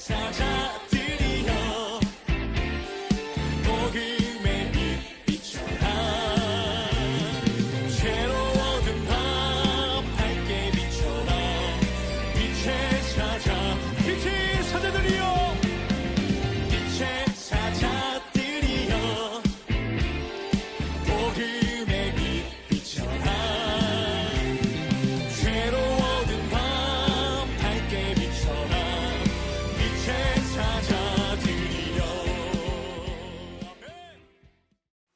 찾아드리려 복음의 빛 비춰라 괴로워든 밤 밝게 비춰라 빛에 찾아 빛이 찾아드리려 빛에 찾아드리려 복음의 빛 비춰라 괴로워든 밤 밝게 비춰라 빛에 찾아드리려.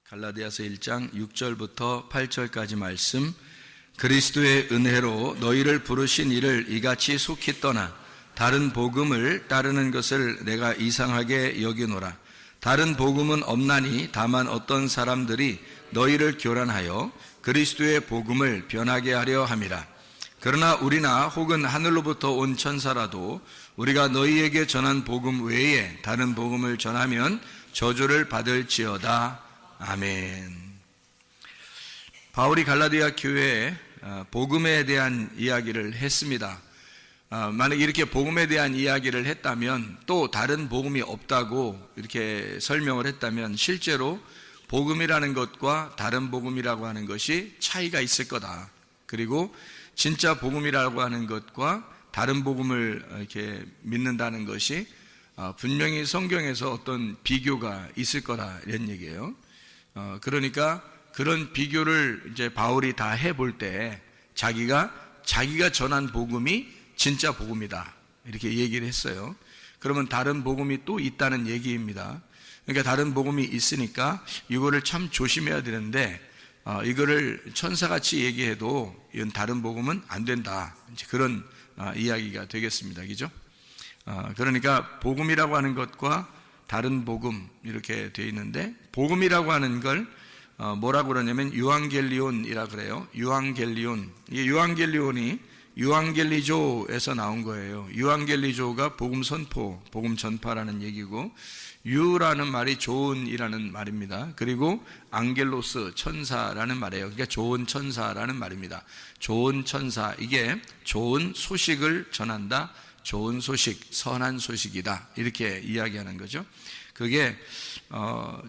갈라디아서 1장 6절부터 8절까지 말씀. 그리스도의 은혜로 너희를 부르신 이를 이같이 속히 떠나 다른 복음을 따르는 것을 내가 이상하게 여기노라. 다른 복음은 없나니 다만 어떤 사람들이 너희를 교란하여 그리스도의 복음을 변하게 하려 함이라. 그러나 우리나 혹은 하늘로부터 온 천사라도 우리가 너희에게 전한 복음 외에 다른 복음을 전하면 저주를 받을지어다. 아멘. 바울이 갈라디아 교회에 복음에 대한 이야기를 했습니다. 만약 이렇게 복음에 대한 이야기를 했다면, 또 다른 복음이 없다고 이렇게 설명을 했다면 실제로 복음이라는 것과 다른 복음이라고 하는 것이 차이가 있을 거다. 그리고 진짜 복음이라고 하는 것과 다른 복음을 이렇게 믿는다는 것이 분명히 성경에서 어떤 비교가 있을 거라 이런 얘기예요. 그러니까 그런 비교를 이제 바울이 다 해볼 때 자기가 전한 복음이 진짜 복음이다 이렇게 얘기를 했어요. 그러면 다른 복음이 또 있다는 얘기입니다. 그러니까 다른 복음이 있으니까 이거를 참 조심해야 되는데, 이거를 천사같이 얘기해도 이건 다른 복음은 안 된다, 이제 그런 이야기가 되겠습니다. 그죠? 그러니까 복음이라고 하는 것과 다른 복음 이렇게 되어 있는데, 복음이라고 하는 걸 뭐라고 그러냐면 유앙겔리온이라 그래요. 유앙겔리온. 이 유앙겔리온이 유앙겔리조에서 나온 거예요. 유앙겔리조가 복음 선포, 복음 전파라는 얘기고, 유라는 말이 좋은이라는 말입니다. 그리고 앙겔로스, 천사라는 말이에요. 그러니까 좋은 천사라는 말입니다. 좋은 천사, 이게 좋은 소식을 전한다, 좋은 소식, 선한 소식이다, 이렇게 이야기하는 거죠. 그게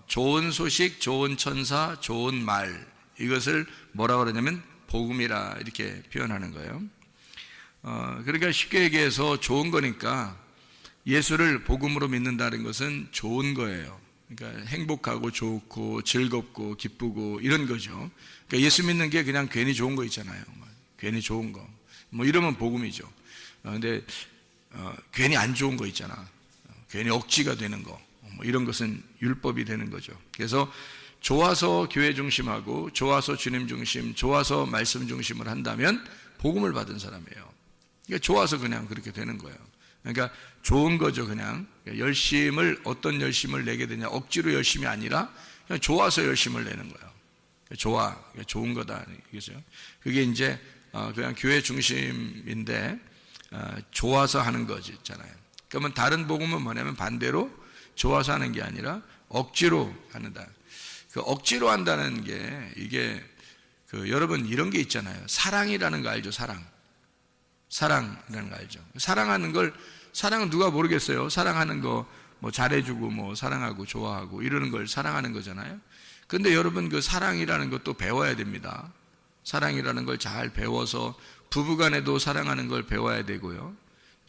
좋은 소식, 좋은 천사, 좋은 말, 이것을 뭐라고 그러냐면 복음이라 이렇게 표현하는 거예요. 그러니까 쉽게 얘기해서 좋은 거니까 예수를 복음으로 믿는다는 것은 좋은 거예요. 그러니까 행복하고 좋고 즐겁고 기쁘고 이런 거죠. 그러니까 예수 믿는 게 그냥 괜히 좋은 거 있잖아요. 괜히 좋은 거, 뭐 이러면 복음이죠. 근데 괜히 안 좋은 거 있잖아. 괜히 억지가 되는 거, 뭐 이런 것은 율법이 되는 거죠. 그래서 좋아서 교회 중심하고 좋아서 주님 중심, 좋아서 말씀 중심을 한다면 복음을 받은 사람이에요. 그러니까 좋아서 그냥 그렇게 되는 거예요. 그러니까 좋은 거죠. 그냥 열심을, 어떤 열심을 내게 되냐, 억지로 열심이 아니라 그냥 좋아서 열심을 내는 거예요. 좋아, 좋은 거다 이거죠. 그게 이제 그냥 교회 중심인데 좋아서 하는 거지 있잖아요. 그러면 다른 복음은 뭐냐면 반대로 좋아서 하는 게 아니라 억지로 한다. 그 억지로 한다는 게 이게 여러분 이런 게 있잖아요. 사랑이라는 거 알죠? 사랑이라는 거 알죠? 사랑은 누가 모르겠어요. 사랑하는 거 뭐 잘해주고 뭐 사랑하고 좋아하고 이러는 걸 사랑하는 거잖아요. 근데 여러분 그 사랑이라는 것도 배워야 됩니다. 사랑이라는 걸 잘 배워서 부부간에도 사랑하는 걸 배워야 되고요.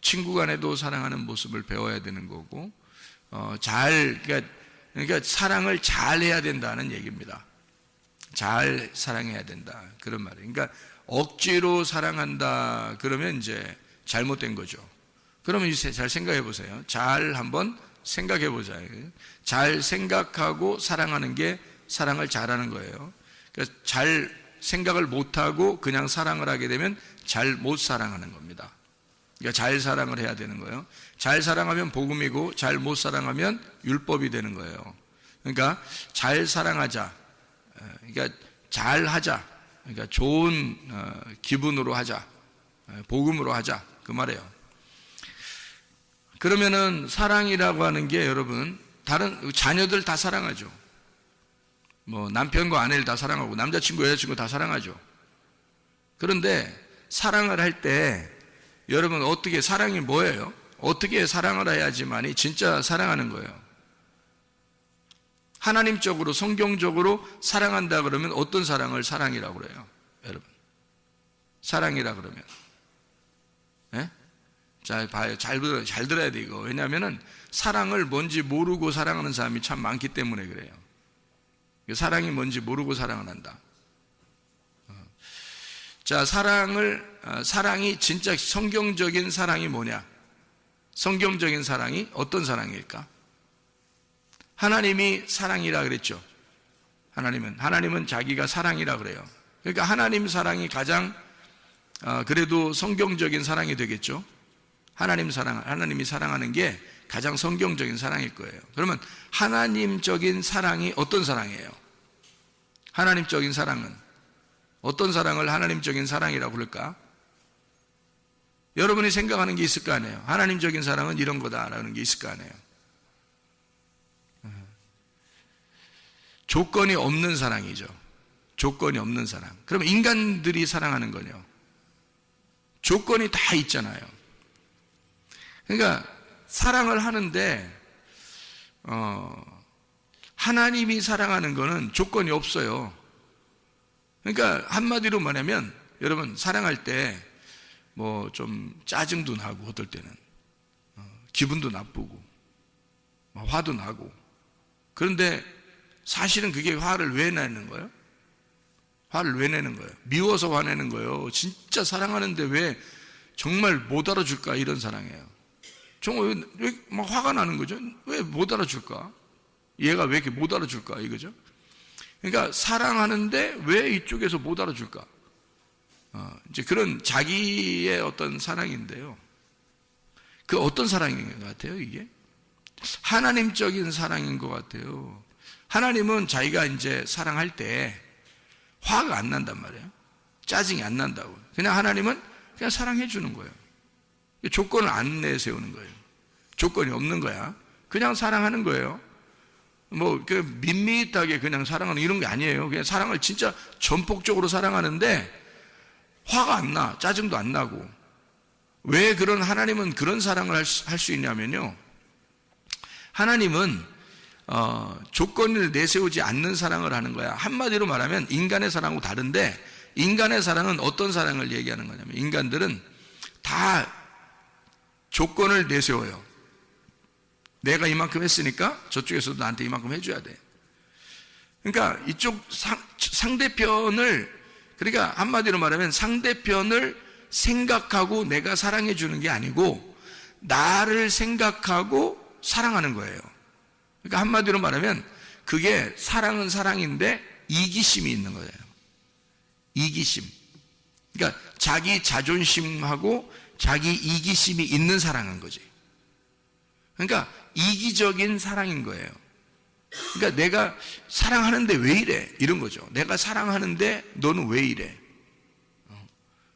친구간에도 사랑하는 모습을 배워야 되는 거고, 그러니까 사랑을 잘 해야 된다는 얘기입니다. 잘 사랑해야 된다, 그런 말이에요. 그러니까 억지로 사랑한다 그러면 이제 잘못된 거죠. 그러면 이제 잘 생각해 보세요. 잘 한번 생각해 보자. 잘 생각하고 사랑하는 게 사랑을 잘하는 거예요. 그러니까 잘 생각을 못하고 그냥 사랑을 하게 되면 잘 못 사랑하는 겁니다. 그러니까 잘 사랑을 해야 되는 거예요. 잘 사랑하면 복음이고 잘 못 사랑하면 율법이 되는 거예요. 그러니까 잘 사랑하자, 그러니까 잘 하자, 그러니까 좋은 기분으로 하자, 복음으로 하자, 그 말이에요. 그러면은 사랑이라고 하는 게 여러분, 다른 자녀들 다 사랑하죠. 뭐 남편과 아내를 다 사랑하고 남자친구 여자친구 다 사랑하죠. 그런데 사랑을 할 때 여러분 어떻게, 사랑이 뭐예요? 어떻게 사랑을 해야지만이 진짜 사랑하는 거예요. 하나님적으로 성경적으로 사랑한다 그러면 어떤 사랑을 사랑이라고 그래요? 여러분, 사랑이라 그러면 자, 봐요. 잘 들어야 돼 이거. 왜냐하면은 사랑을 뭔지 모르고 사랑하는 사람이 참 많기 때문에 그래요. 사랑이 뭔지 모르고 사랑을 한다. 자, 사랑이 진짜 성경적인 사랑이 뭐냐? 성경적인 사랑이 어떤 사랑일까? 하나님이 사랑이라 그랬죠. 하나님은 자기가 사랑이라 그래요. 그러니까 하나님 사랑이 가장 그래도 성경적인 사랑이 되겠죠. 하나님이 사랑하는 게 가장 성경적인 사랑일 거예요. 그러면 하나님적인 사랑이 어떤 사랑이에요? 하나님적인 사랑은 어떤 사랑을 하나님적인 사랑이라고 부를까? 여러분이 생각하는 게 있을 거 아니에요. 하나님적인 사랑은 이런 거다라는 게 있을 거 아니에요. 조건이 없는 사랑이죠. 조건이 없는 사랑. 그럼 인간들이 사랑하는 거요. 조건이 다 있잖아요. 그러니까 사랑을 하는데 하나님이 사랑하는 거는 조건이 없어요. 그러니까 한마디로 말하면 여러분 사랑할 때 뭐 좀 짜증도 나고 어떨 때는 기분도 나쁘고 화도 나고 그런데 사실은 그게 화를 왜 내는 거예요? 화를 왜 내는 거예요? 미워서 화내는 거예요. 진짜 사랑하는데 왜 정말 못 알아줄까 이런 사랑이에요. 정말 왜 막 화가 나는 거죠? 왜 못 알아줄까? 얘가 왜 이렇게 못 알아줄까 이거죠? 그러니까 사랑하는데 왜 이쪽에서 못 알아줄까? 이제 그런 자기의 어떤 사랑인데요. 그 어떤 사랑인 것 같아요, 이게? 하나님적인 사랑인 것 같아요. 하나님은 자기가 이제 사랑할 때 화가 안 난단 말이에요. 짜증이 안 난다고. 그냥 하나님은 그냥 사랑해 주는 거예요. 조건을 안 내세우는 거예요. 조건이 없는 거야. 그냥 사랑하는 거예요. 뭐 밋밋하게 그냥 사랑하는 이런 게 아니에요. 그냥 사랑을 진짜 전폭적으로 사랑하는데 화가 안 나, 짜증도 안 나고. 왜 하나님은 그런 사랑을 할 수 있냐면요. 하나님은 조건을 내세우지 않는 사랑을 하는 거야. 한마디로 말하면 인간의 사랑하고 다른데 인간의 사랑은 어떤 사랑을 얘기하는 거냐면 인간들은 다 조건을 내세워요. 내가 이만큼 했으니까 저쪽에서도 나한테 이만큼 해줘야 돼. 그러니까 이쪽 상대편을 그러니까 한마디로 말하면 상대편을 생각하고 내가 사랑해 주는 게 아니고 나를 생각하고 사랑하는 거예요. 그러니까 한마디로 말하면 그게 사랑은 사랑인데 이기심이 있는 거예요. 이기심. 그러니까 자기 자존심하고 자기 이기심이 있는 사랑인 거지. 그러니까 이기적인 사랑인 거예요. 그러니까 내가 사랑하는데 왜 이래? 이런 거죠. 내가 사랑하는데 너는 왜 이래?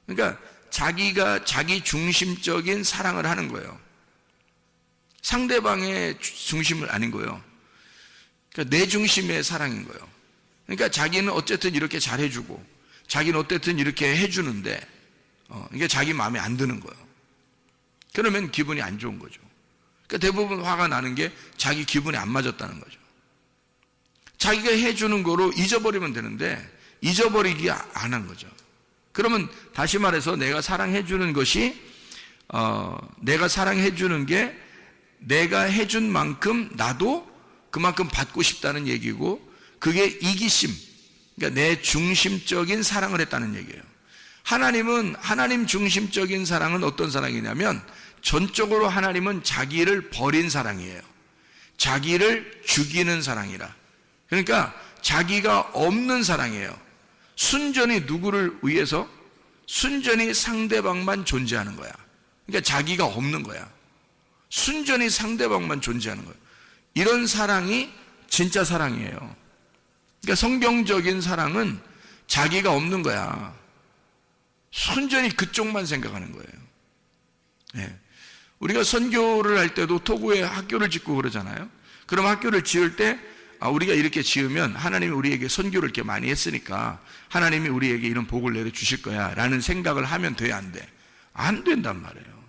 그러니까 자기가 자기 중심적인 사랑을 하는 거예요. 상대방의 중심을 아닌 거예요. 그러니까 내 중심의 사랑인 거예요. 그러니까 자기는 어쨌든 이렇게 잘해주고 자기는 어쨌든 이렇게 해주는데 이게 자기 마음에 안 드는 거예요. 그러면 기분이 안 좋은 거죠. 그러니까 대부분 화가 나는 게 자기 기분이 안 맞았다는 거죠. 자기가 해주는 거로 잊어버리면 되는데 잊어버리기 안 한 거죠. 그러면 다시 말해서 내가 사랑해주는 것이 내가 사랑해주는 게 내가 해준 만큼 나도 그만큼 받고 싶다는 얘기고 그게 이기심, 그러니까 내 중심적인 사랑을 했다는 얘기예요. 하나님은 하나님 중심적인 사랑은 어떤 사랑이냐면 전적으로 하나님은 자기를 버린 사랑이에요. 자기를 죽이는 사랑이라. 그러니까 자기가 없는 사랑이에요. 순전히 누구를 위해서? 순전히 상대방만 존재하는 거야. 그러니까 자기가 없는 거야. 순전히 상대방만 존재하는 거예요. 이런 사랑이 진짜 사랑이에요. 그러니까 성경적인 사랑은 자기가 없는 거야. 순전히 그쪽만 생각하는 거예요. 네. 우리가 선교를 할 때도 토고에 학교를 짓고 그러잖아요. 그럼 학교를 지을 때 우리가 이렇게 지으면 하나님이 우리에게 선교를 이렇게 많이 했으니까 하나님이 우리에게 이런 복을 내려주실 거야 라는 생각을 하면 돼, 안 돼? 안 된단 말이에요.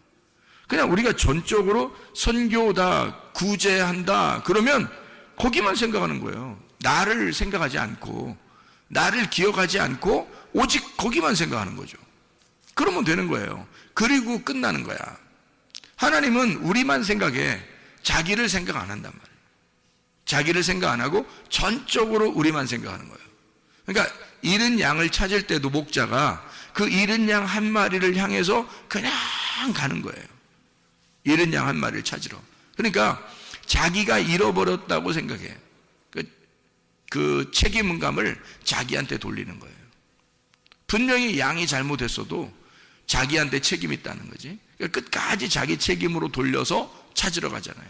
그냥 우리가 전적으로 선교다, 구제한다 그러면 거기만 생각하는 거예요. 나를 생각하지 않고, 나를 기억하지 않고 오직 거기만 생각하는 거죠. 그러면 되는 거예요. 그리고 끝나는 거야. 하나님은 우리만 생각해 자기를 생각 안 한단 말이에요. 자기를 생각 안 하고 전적으로 우리만 생각하는 거예요. 그러니까 잃은 양을 찾을 때도 목자가 그 잃은 양 한 마리를 향해서 그냥 가는 거예요. 잃은 양 한 마리를 찾으러. 그러니까 자기가 잃어버렸다고 생각해. 그 책임감을 자기한테 돌리는 거예요. 분명히 양이 잘못했어도 자기한테 책임이 있다는 거지. 그러니까 끝까지 자기 책임으로 돌려서 찾으러 가잖아요.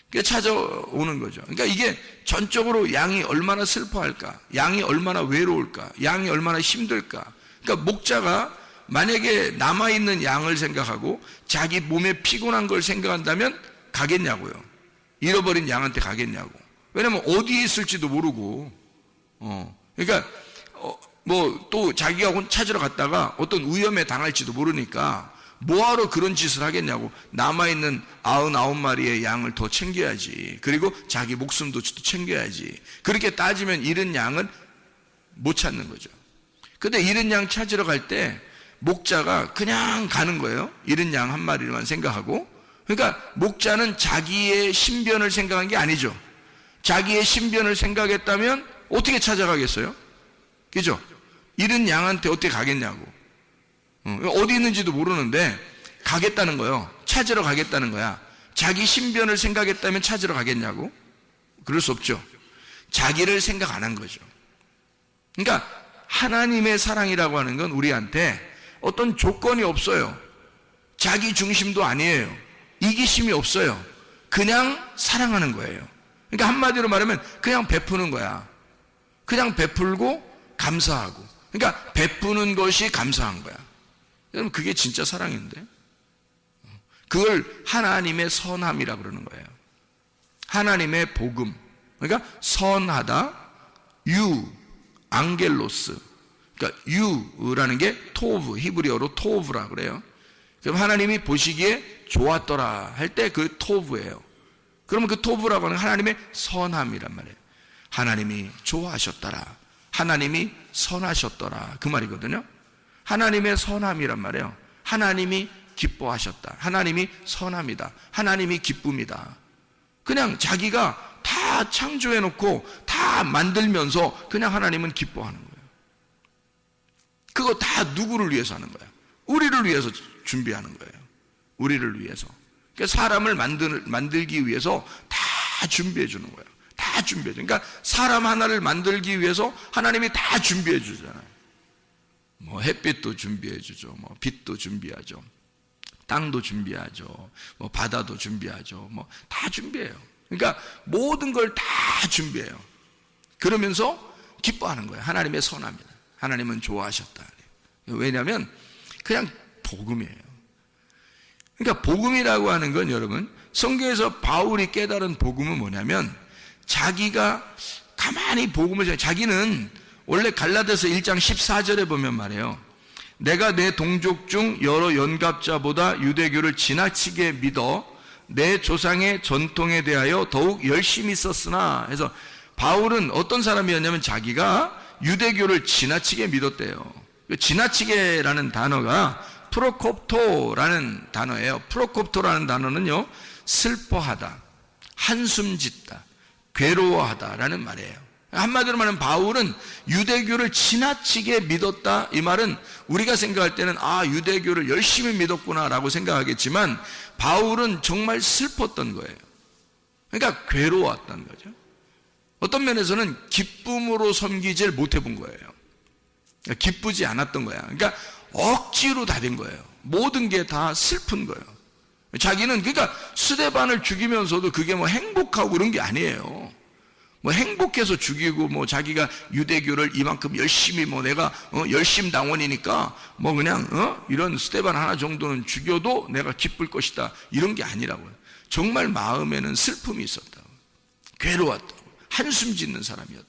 그러니까 찾아오는 거죠. 그러니까 이게 전적으로 양이 얼마나 슬퍼할까, 양이 얼마나 외로울까, 양이 얼마나 힘들까. 그러니까 목자가 만약에 남아있는 양을 생각하고 자기 몸에 피곤한 걸 생각한다면 가겠냐고요. 잃어버린 양한테 가겠냐고. 왜냐면 어디에 있을지도 모르고, 그러니까 뭐 또 자기가 찾으러 갔다가 어떤 위험에 당할지도 모르니까 뭐하러 그런 짓을 하겠냐고. 남아있는 99마리의 양을 더 챙겨야지. 그리고 자기 목숨도 챙겨야지. 그렇게 따지면 잃은 양은 못 찾는 거죠. 근데 잃은 양 찾으러 갈 때 목자가 그냥 가는 거예요. 잃은 양 한 마리만 생각하고. 그러니까 목자는 자기의 신변을 생각한 게 아니죠. 자기의 신변을 생각했다면 어떻게 찾아가겠어요? 그죠? 잃은 양한테 어떻게 가겠냐고. 어디 있는지도 모르는데 가겠다는 거예요. 찾으러 가겠다는 거야. 자기 신변을 생각했다면 찾으러 가겠냐고? 그럴 수 없죠. 자기를 생각 안 한 거죠. 그러니까 하나님의 사랑이라고 하는 건 우리한테 어떤 조건이 없어요. 자기 중심도 아니에요. 이기심이 없어요. 그냥 사랑하는 거예요. 그러니까 한마디로 말하면 그냥 베푸는 거야. 그냥 베풀고 감사하고. 그러니까 베푸는 것이 감사한 거야. 여러분 그게 진짜 사랑인데. 그걸 하나님의 선함이라 그러는 거예요. 하나님의 복음. 그러니까 선하다, 앙겔로스. 그러니까 유라는 게 토브, 히브리어로 토브라 그래요. 그럼 하나님이 보시기에 좋았더라 할 때 그 토브예요. 그러면 그 토브라고 하는 하나님의 선함이란 말이에요. 하나님이 좋아하셨더라. 하나님이 선하셨더라. 그 말이거든요. 하나님의 선함이란 말이에요. 하나님이 기뻐하셨다. 하나님이 선함이다. 하나님이 기쁨이다. 그냥 자기가 다 창조해놓고 다 만들면서 그냥 하나님은 기뻐하는 거예요. 그거 다 누구를 위해서 하는 거야? 우리를 위해서 준비하는 거예요. 우리를 위해서. 그러니까 사람을 만들기 위해서 다 준비해 주는 거예요. 다 준비해 줘. 그러니까 사람 하나를 만들기 위해서 하나님이 다 준비해 주잖아요. 뭐 햇빛도 준비해 주죠. 뭐 빛도 준비하죠. 땅도 준비하죠. 뭐 바다도 준비하죠. 뭐 다 준비해요. 그러니까 모든 걸 다 준비해요. 그러면서 기뻐하는 거예요. 하나님의 선함이다. 하나님은 좋아하셨다. 왜냐하면 그냥 복음이에요. 그러니까 복음이라고 하는 건 여러분 성경에서 바울이 깨달은 복음은 뭐냐면 자기가 가만히 복음을 자기는 원래 갈라디아서 1장 14절에 보면 말이에요. 내가 내 동족 중 여러 연갑자보다 유대교를 지나치게 믿어 내 조상의 전통에 대하여 더욱 열심히 썼으나 해서 바울은 어떤 사람이었냐면 자기가 유대교를 지나치게 믿었대요. 지나치게라는 단어가 프로콥토라는 단어예요. 프로콥토라는 단어는요, 슬퍼하다, 한숨 짓다, 괴로워하다라는 말이에요. 한마디로 말하면 바울은 유대교를 지나치게 믿었다. 이 말은 우리가 생각할 때는 유대교를 열심히 믿었구나라고 생각하겠지만 바울은 정말 슬펐던 거예요. 그러니까 괴로웠던 거죠. 어떤 면에서는 기쁨으로 섬기질 못해본 거예요. 기쁘지 않았던 거야. 그러니까 억지로 다 된 거예요. 모든 게 다 슬픈 거예요. 자기는 그러니까 스데반을 죽이면서도 그게 뭐 행복하고 그런 게 아니에요. 뭐 행복해서 죽이고 뭐 자기가 유대교를 이만큼 열심히 뭐 내가 열심당원이니까 뭐 그냥 이런 스데반 하나 정도는 죽여도 내가 기쁠 것이다 이런 게 아니라고요. 정말 마음에는 슬픔이 있었다. 괴로웠다. 한숨 짓는 사람이었다.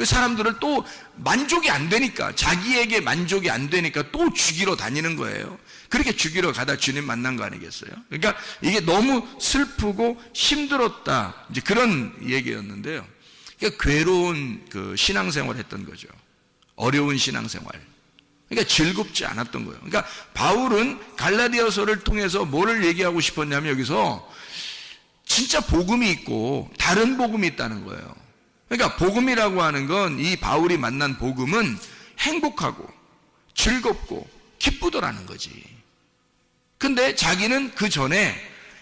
사람들을 또 만족이 안 되니까 자기에게 만족이 안 되니까 또 죽이러 다니는 거예요. 그렇게 죽이러 가다 주님 만난 거 아니겠어요? 그러니까 이게 너무 슬프고 힘들었다, 이제 그런 얘기였는데요. 그러니까 괴로운 그 신앙생활을 했던 거죠. 어려운 신앙생활. 그러니까 즐겁지 않았던 거예요. 그러니까 바울은 갈라디아서를 통해서 뭐를 얘기하고 싶었냐면, 여기서 진짜 복음이 있고 다른 복음이 있다는 거예요. 그러니까 복음이라고 하는 건, 이 바울이 만난 복음은 행복하고 즐겁고 기쁘더라는 거지. 근데 자기는 그 전에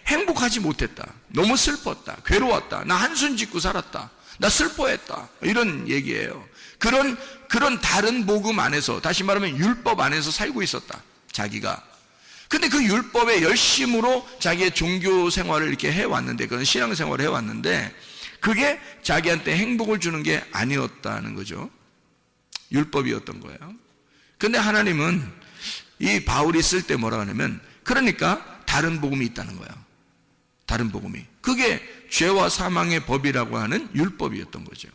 행복하지 못했다, 너무 슬펐다, 괴로웠다, 나 한숨 짓고 살았다, 나 슬퍼했다, 이런 얘기예요. 그런 다른 복음 안에서, 다시 말하면 율법 안에서 살고 있었다, 자기가. 근데 그 율법의 열심으로 자기의 종교 생활을 이렇게 해왔는데, 그런 신앙 생활을 해왔는데, 그게 자기한테 행복을 주는 게 아니었다는 거죠. 율법이었던 거예요. 근데 하나님은 이 바울이 쓸 때 뭐라 하냐면, 그러니까 다른 복음이 있다는 거예요. 다른 복음이. 그게 죄와 사망의 법이라고 하는 율법이었던 거죠.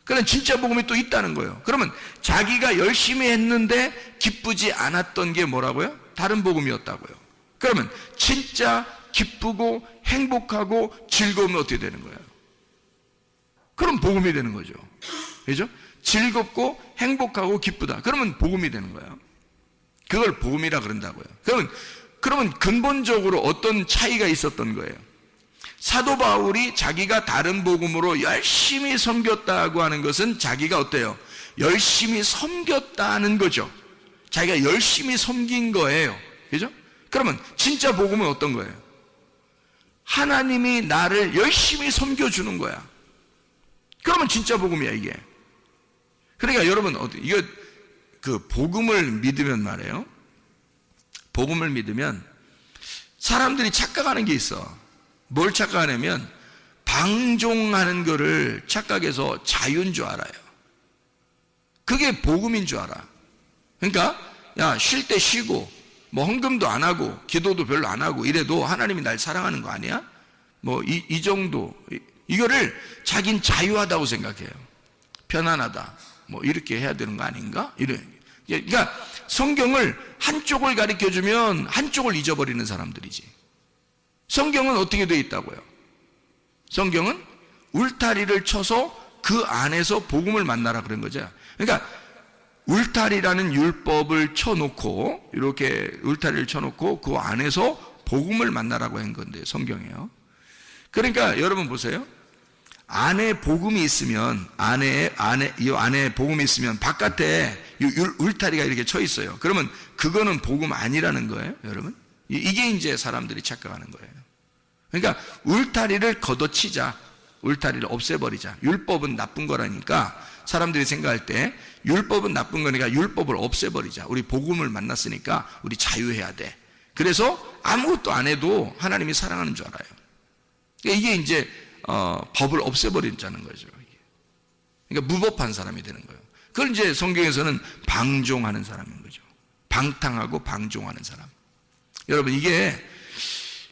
그러나 진짜 복음이 또 있다는 거예요. 그러면 자기가 열심히 했는데 기쁘지 않았던 게 뭐라고요? 다른 복음이었다고요. 그러면 진짜 기쁘고 행복하고 즐거우면 어떻게 되는 거예요? 그럼 복음이 되는 거죠. 그죠? 즐겁고 행복하고 기쁘다, 그러면 복음이 되는 거예요. 그걸 복음이라 그런다고요. 그러면 근본적으로 어떤 차이가 있었던 거예요? 사도 바울이 자기가 다른 복음으로 열심히 섬겼다고 하는 것은, 자기가 어때요? 열심히 섬겼다는 거죠. 자기가 열심히 섬긴 거예요. 그죠? 그러면 진짜 복음은 어떤 거예요? 하나님이 나를 열심히 섬겨주는 거야. 그러면 진짜 복음이야, 이게. 그러니까 여러분, 이거 그 복음을 믿으면 말이에요, 복음을 믿으면 사람들이 착각하는 게 있어. 뭘 착각하냐면, 방종하는 거를 착각해서 자유인 줄 알아요. 그게 복음인 줄 알아. 그러니까 야, 쉴 때 쉬고 뭐 헌금도 안 하고 기도도 별로 안 하고 이래도 하나님이 날 사랑하는 거 아니야? 뭐 이 정도, 이거를 자긴 자유하다고 생각해요. 편안하다, 뭐 이렇게 해야 되는 거 아닌가? 그러니까 성경을 한쪽을 가르쳐주면 한쪽을 잊어버리는 사람들이지. 성경은 어떻게 되어 있다고요? 성경은 울타리를 쳐서 그 안에서 복음을 만나라 그런 거죠. 그러니까 울타리라는 율법을 쳐놓고, 이렇게 울타리를 쳐놓고 그 안에서 복음을 만나라고 한 건데, 성경이에요. 그러니까 여러분 보세요. 안에 복음이 있으면, 이 안에 복음이 있으면 바깥에 울타리가 이렇게 쳐 있어요. 그러면 그거는 복음 아니라는 거예요, 여러분. 이게 이제 사람들이 착각하는 거예요. 그러니까 울타리를 걷어치자, 울타리를 없애버리자. 율법은 나쁜 거라니까 사람들이 생각할 때 율법은 나쁜 거니까 율법을 없애버리자. 우리 복음을 만났으니까 우리 자유해야 돼. 그래서 아무것도 안 해도 하나님이 사랑하는 줄 알아요. 이게 이제 법을 없애버리자는 거죠. 그러니까 무법한 사람이 되는 거예요. 그걸 이제 성경에서는 방종하는 사람인 거죠. 방탕하고 방종하는 사람. 여러분, 이게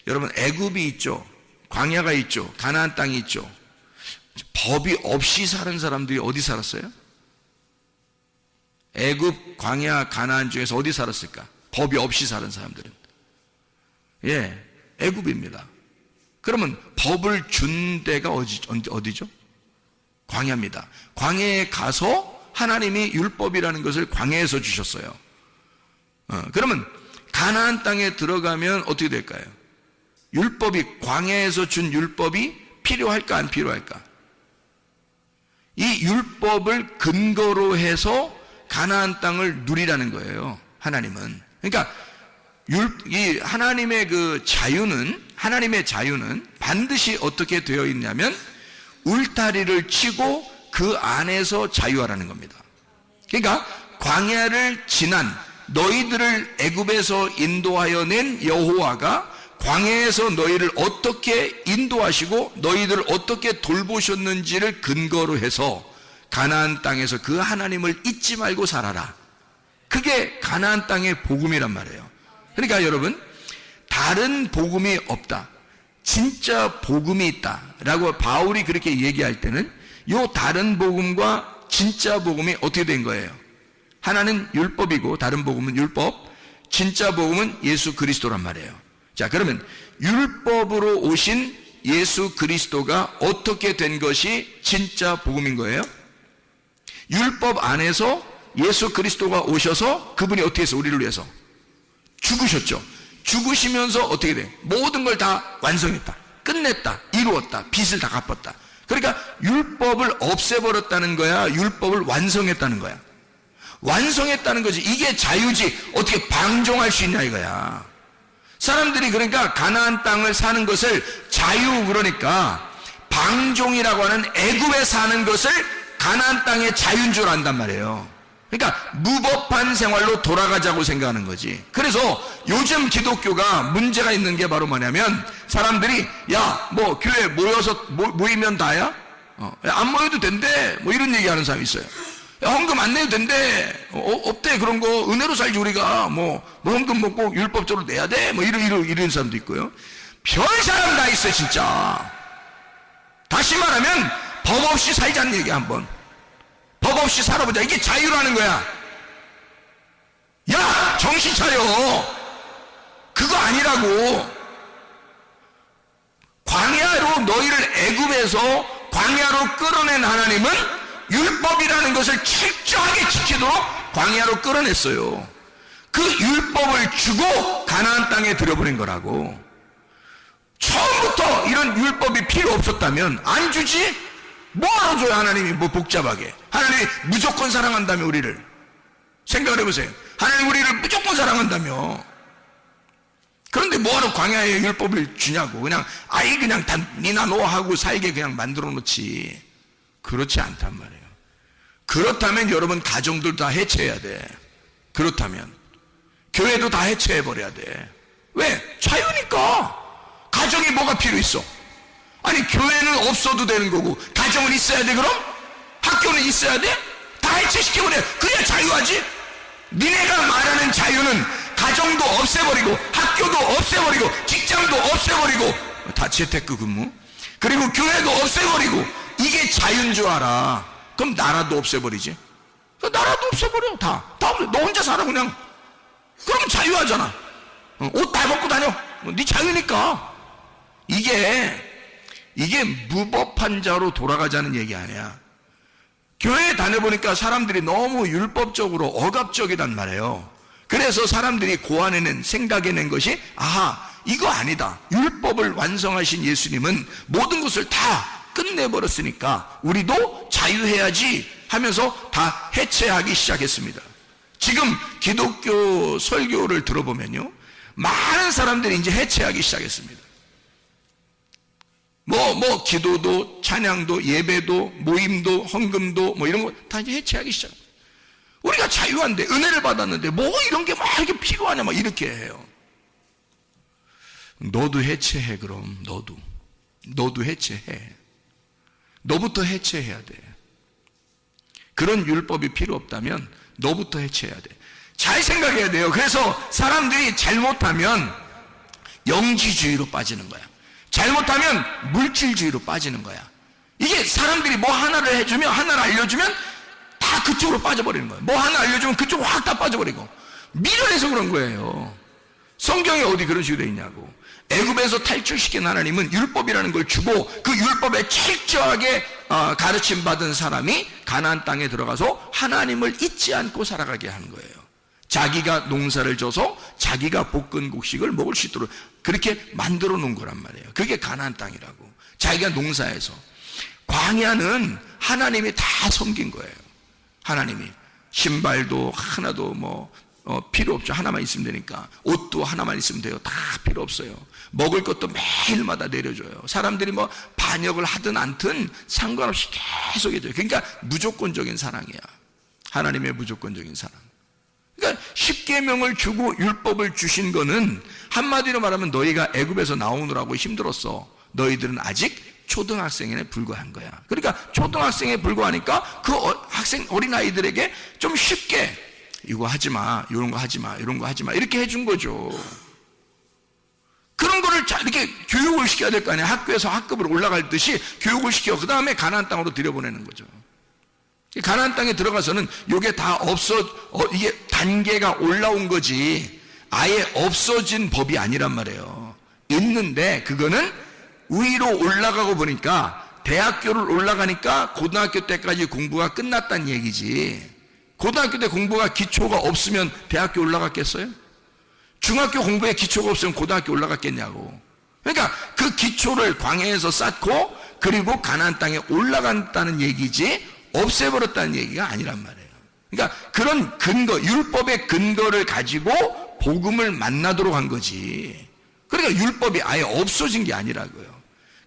여러분 애굽이 있죠, 광야가 있죠, 가나안 땅이 있죠. 법이 없이 사는 사람들이 어디 살았어요? 애굽, 광야, 가나안 중에서 어디 살았을까? 법이 없이 사는 사람들은 애굽입니다. 그러면 법을 준 데가 어디죠? 광야입니다. 광야에 가서 하나님이 율법이라는 것을 광야에서 주셨어요. 그러면 가나안 땅에 들어가면 어떻게 될까요? 율법이, 광야에서 준 율법이 필요할까 안 필요할까? 이 율법을 근거로 해서 가나안 땅을 누리라는 거예요, 하나님은. 그러니까 이 하나님의 하나님의 자유는 반드시 어떻게 되어 있냐면 울타리를 치고 그 안에서 자유하라는 겁니다. 그러니까 광야를 지난 너희들을 애굽에서 인도하여 낸 여호와가 광야에서 너희를 어떻게 인도하시고 너희들을 어떻게 돌보셨는지를 근거로 해서 가나안 땅에서 그 하나님을 잊지 말고 살아라. 그게 가나안 땅의 복음이란 말이에요. 그러니까 여러분, 다른 복음이 없다, 진짜 복음이 있다라고 바울이 그렇게 얘기할 때는 요 다른 복음과 진짜 복음이 어떻게 된 거예요? 하나는 율법이고 다른 복음은 율법, 진짜 복음은 예수 그리스도란 말이에요. 자, 그러면 율법으로 오신 예수 그리스도가 어떻게 된 것이 진짜 복음인 거예요? 율법 안에서 예수 그리스도가 오셔서 그분이 어떻게 해서 우리를 위해서 죽으셨죠. 죽으시면서 어떻게 돼? 모든 걸 다 완성했다, 끝냈다, 이루었다, 빚을 다 갚았다. 그러니까 율법을 없애버렸다는 거야, 율법을 완성했다는 거야. 완성했다는 거지. 이게 자유지. 어떻게 방종할 수 있냐 이거야. 사람들이 그러니까 가나안 땅을 사는 것을 자유, 그러니까 방종이라고 하는 애굽에 사는 것을 가나안 땅의 자유인 줄 안단 말이에요. 그러니까 무법한 생활로 돌아가자고 생각하는 거지. 그래서 요즘 기독교가 문제가 있는 게 바로 뭐냐면, 사람들이 야 뭐 교회 모여서 모이면 다야? 안 모여도 된대, 뭐 이런 얘기하는 사람이 있어요. 야, 헌금 안 내도 된대, 없대, 그런 거 은혜로 살지 우리가, 뭐 헌금 먹고 율법적으로 내야 돼, 뭐 이런 사람도 있고요. 별 사람 다 있어 진짜. 다시 말하면 법 없이 살자는 얘기야. 한번 법 없이 살아보자. 이게 자유라는 거야. 야, 정신 차려. 그거 아니라고. 광야로 너희를 애굽에서 광야로 끌어낸 하나님은 율법이라는 것을 철저하게 지키도록 광야로 끌어냈어요. 그 율법을 주고 가나안 땅에 들여보낸 거라고. 처음부터 이런 율법이 필요 없었다면 안 주지? 뭐하러 줘요 하나님이, 뭐 복잡하게. 하나님이 무조건 사랑한다며 우리를. 생각을 해보세요. 하나님 우리를 무조건 사랑한다며. 그런데 뭐하러 광야에 율법을 주냐고. 그냥 아이 그냥 다 니나 너 하고 살게 그냥 만들어 놓지. 그렇지 않단 말이에요. 그렇다면 여러분 가정들 다 해체해야 돼. 그렇다면 교회도 다 해체해버려야 돼. 왜? 자유니까. 가정이 뭐가 필요 있어? 아니 교회는 없어도 되는 거고 가정은 있어야 돼. 그럼? 학교는 있어야 돼? 다 해체시켜버려. 그래야 자유하지. 니네가 말하는 자유는 가정도 없애버리고 학교도 없애버리고 직장도 없애버리고 다 재테크 근무, 그리고 교회도 없애버리고, 이게 자유인 줄 알아. 그럼 나라도 없애버리지. 나라도 없애버려. 다 없애. 너 혼자 살아 그냥. 그러면 자유하잖아. 옷 다 벗고 다녀. 네 자유니까. 이게 무법한 자로 돌아가자는 얘기 아니야. 교회에 다녀보니까 사람들이 너무 율법적으로 억압적이란 말이에요. 그래서 사람들이 고안해낸, 생각해낸 것이, 아하, 이거 아니다. 율법을 완성하신 예수님은 모든 것을 다 끝내버렸으니까 우리도 자유해야지 하면서 다 해체하기 시작했습니다. 지금 기독교 설교를 들어보면요, 많은 사람들이 이제 해체하기 시작했습니다. 기도도, 찬양도, 예배도, 모임도, 헌금도, 뭐 이런 거 다 이제 해체하기 시작합니다. 우리가 자유한데, 은혜를 받았는데, 뭐 이런 게 막 이렇게 필요하냐, 막 이렇게 해요. 너도 해체해, 그럼. 너도 해체해. 너부터 해체해야 돼. 그런 율법이 필요 없다면, 너부터 해체해야 돼. 잘 생각해야 돼요. 그래서 사람들이 잘못하면 영지주의로 빠지는 거야. 잘못하면 물질주의로 빠지는 거야. 이게 사람들이 뭐 하나를 해주면, 하나를 알려주면 다 그쪽으로 빠져버리는 거예요. 뭐 하나 알려주면 그쪽으로 확 다 빠져버리고. 미련해서 그런 거예요. 성경에 어디 그런 식으로 되어 있냐고. 애굽에서 탈출시킨 하나님은 율법이라는 걸 주고, 그 율법에 철저하게 가르침 받은 사람이 가나안 땅에 들어가서 하나님을 잊지 않고 살아가게 하는 거예요. 자기가 농사를 져서 자기가 볶은 곡식을 먹을 수 있도록 그렇게 만들어 놓은 거란 말이에요. 그게 가나안 땅이라고. 자기가 농사해서. 광야는 하나님이 다 섬긴 거예요. 하나님이. 신발도 하나도 필요 없죠. 하나만 있으면 되니까. 옷도 하나만 있으면 돼요. 다 필요 없어요. 먹을 것도 매일마다 내려줘요. 사람들이 반역을 하든 않든 상관없이 계속 해줘요. 그러니까 무조건적인 사랑이야. 하나님의 무조건적인 사랑. 그러니까 십계명을 주고 율법을 주신 거는 한마디로 말하면 너희가 애굽에서 나오느라고 힘들었어. 너희들은 아직 초등학생에 불과한 거야. 그러니까 초등학생에 불과하니까 그 어린아이들에게 좀 쉽게 이거 하지 마, 이런 거 하지 마, 이런 거 하지 마, 이렇게 해준 거죠. 그런 거를 이렇게 교육을 시켜야 될 거 아니야. 학교에서 학급을 올라갈 듯이 교육을 시켜 그 다음에 가나안 땅으로 들여보내는 거죠. 가나안 땅에 들어가서는 이게 다 이게 단계가 올라온 거지. 아예 없어진 법이 아니란 말이에요. 있는데 그거는 위로 올라가고 보니까 대학교를 올라가니까 고등학교 때까지 공부가 끝났다는 얘기지. 고등학교 때 공부가 기초가 없으면 대학교 올라갔겠어요? 중학교 공부에 기초가 없으면 고등학교 올라갔겠냐고. 그러니까 그 기초를 광야에서 쌓고 그리고 가나안 땅에 올라간다는 얘기지 없애버렸다는 얘기가 아니란 말이에요. 그러니까 그런 근거, 율법의 근거를 가지고 복음을 만나도록 한 거지. 그러니까 율법이 아예 없어진 게 아니라고요.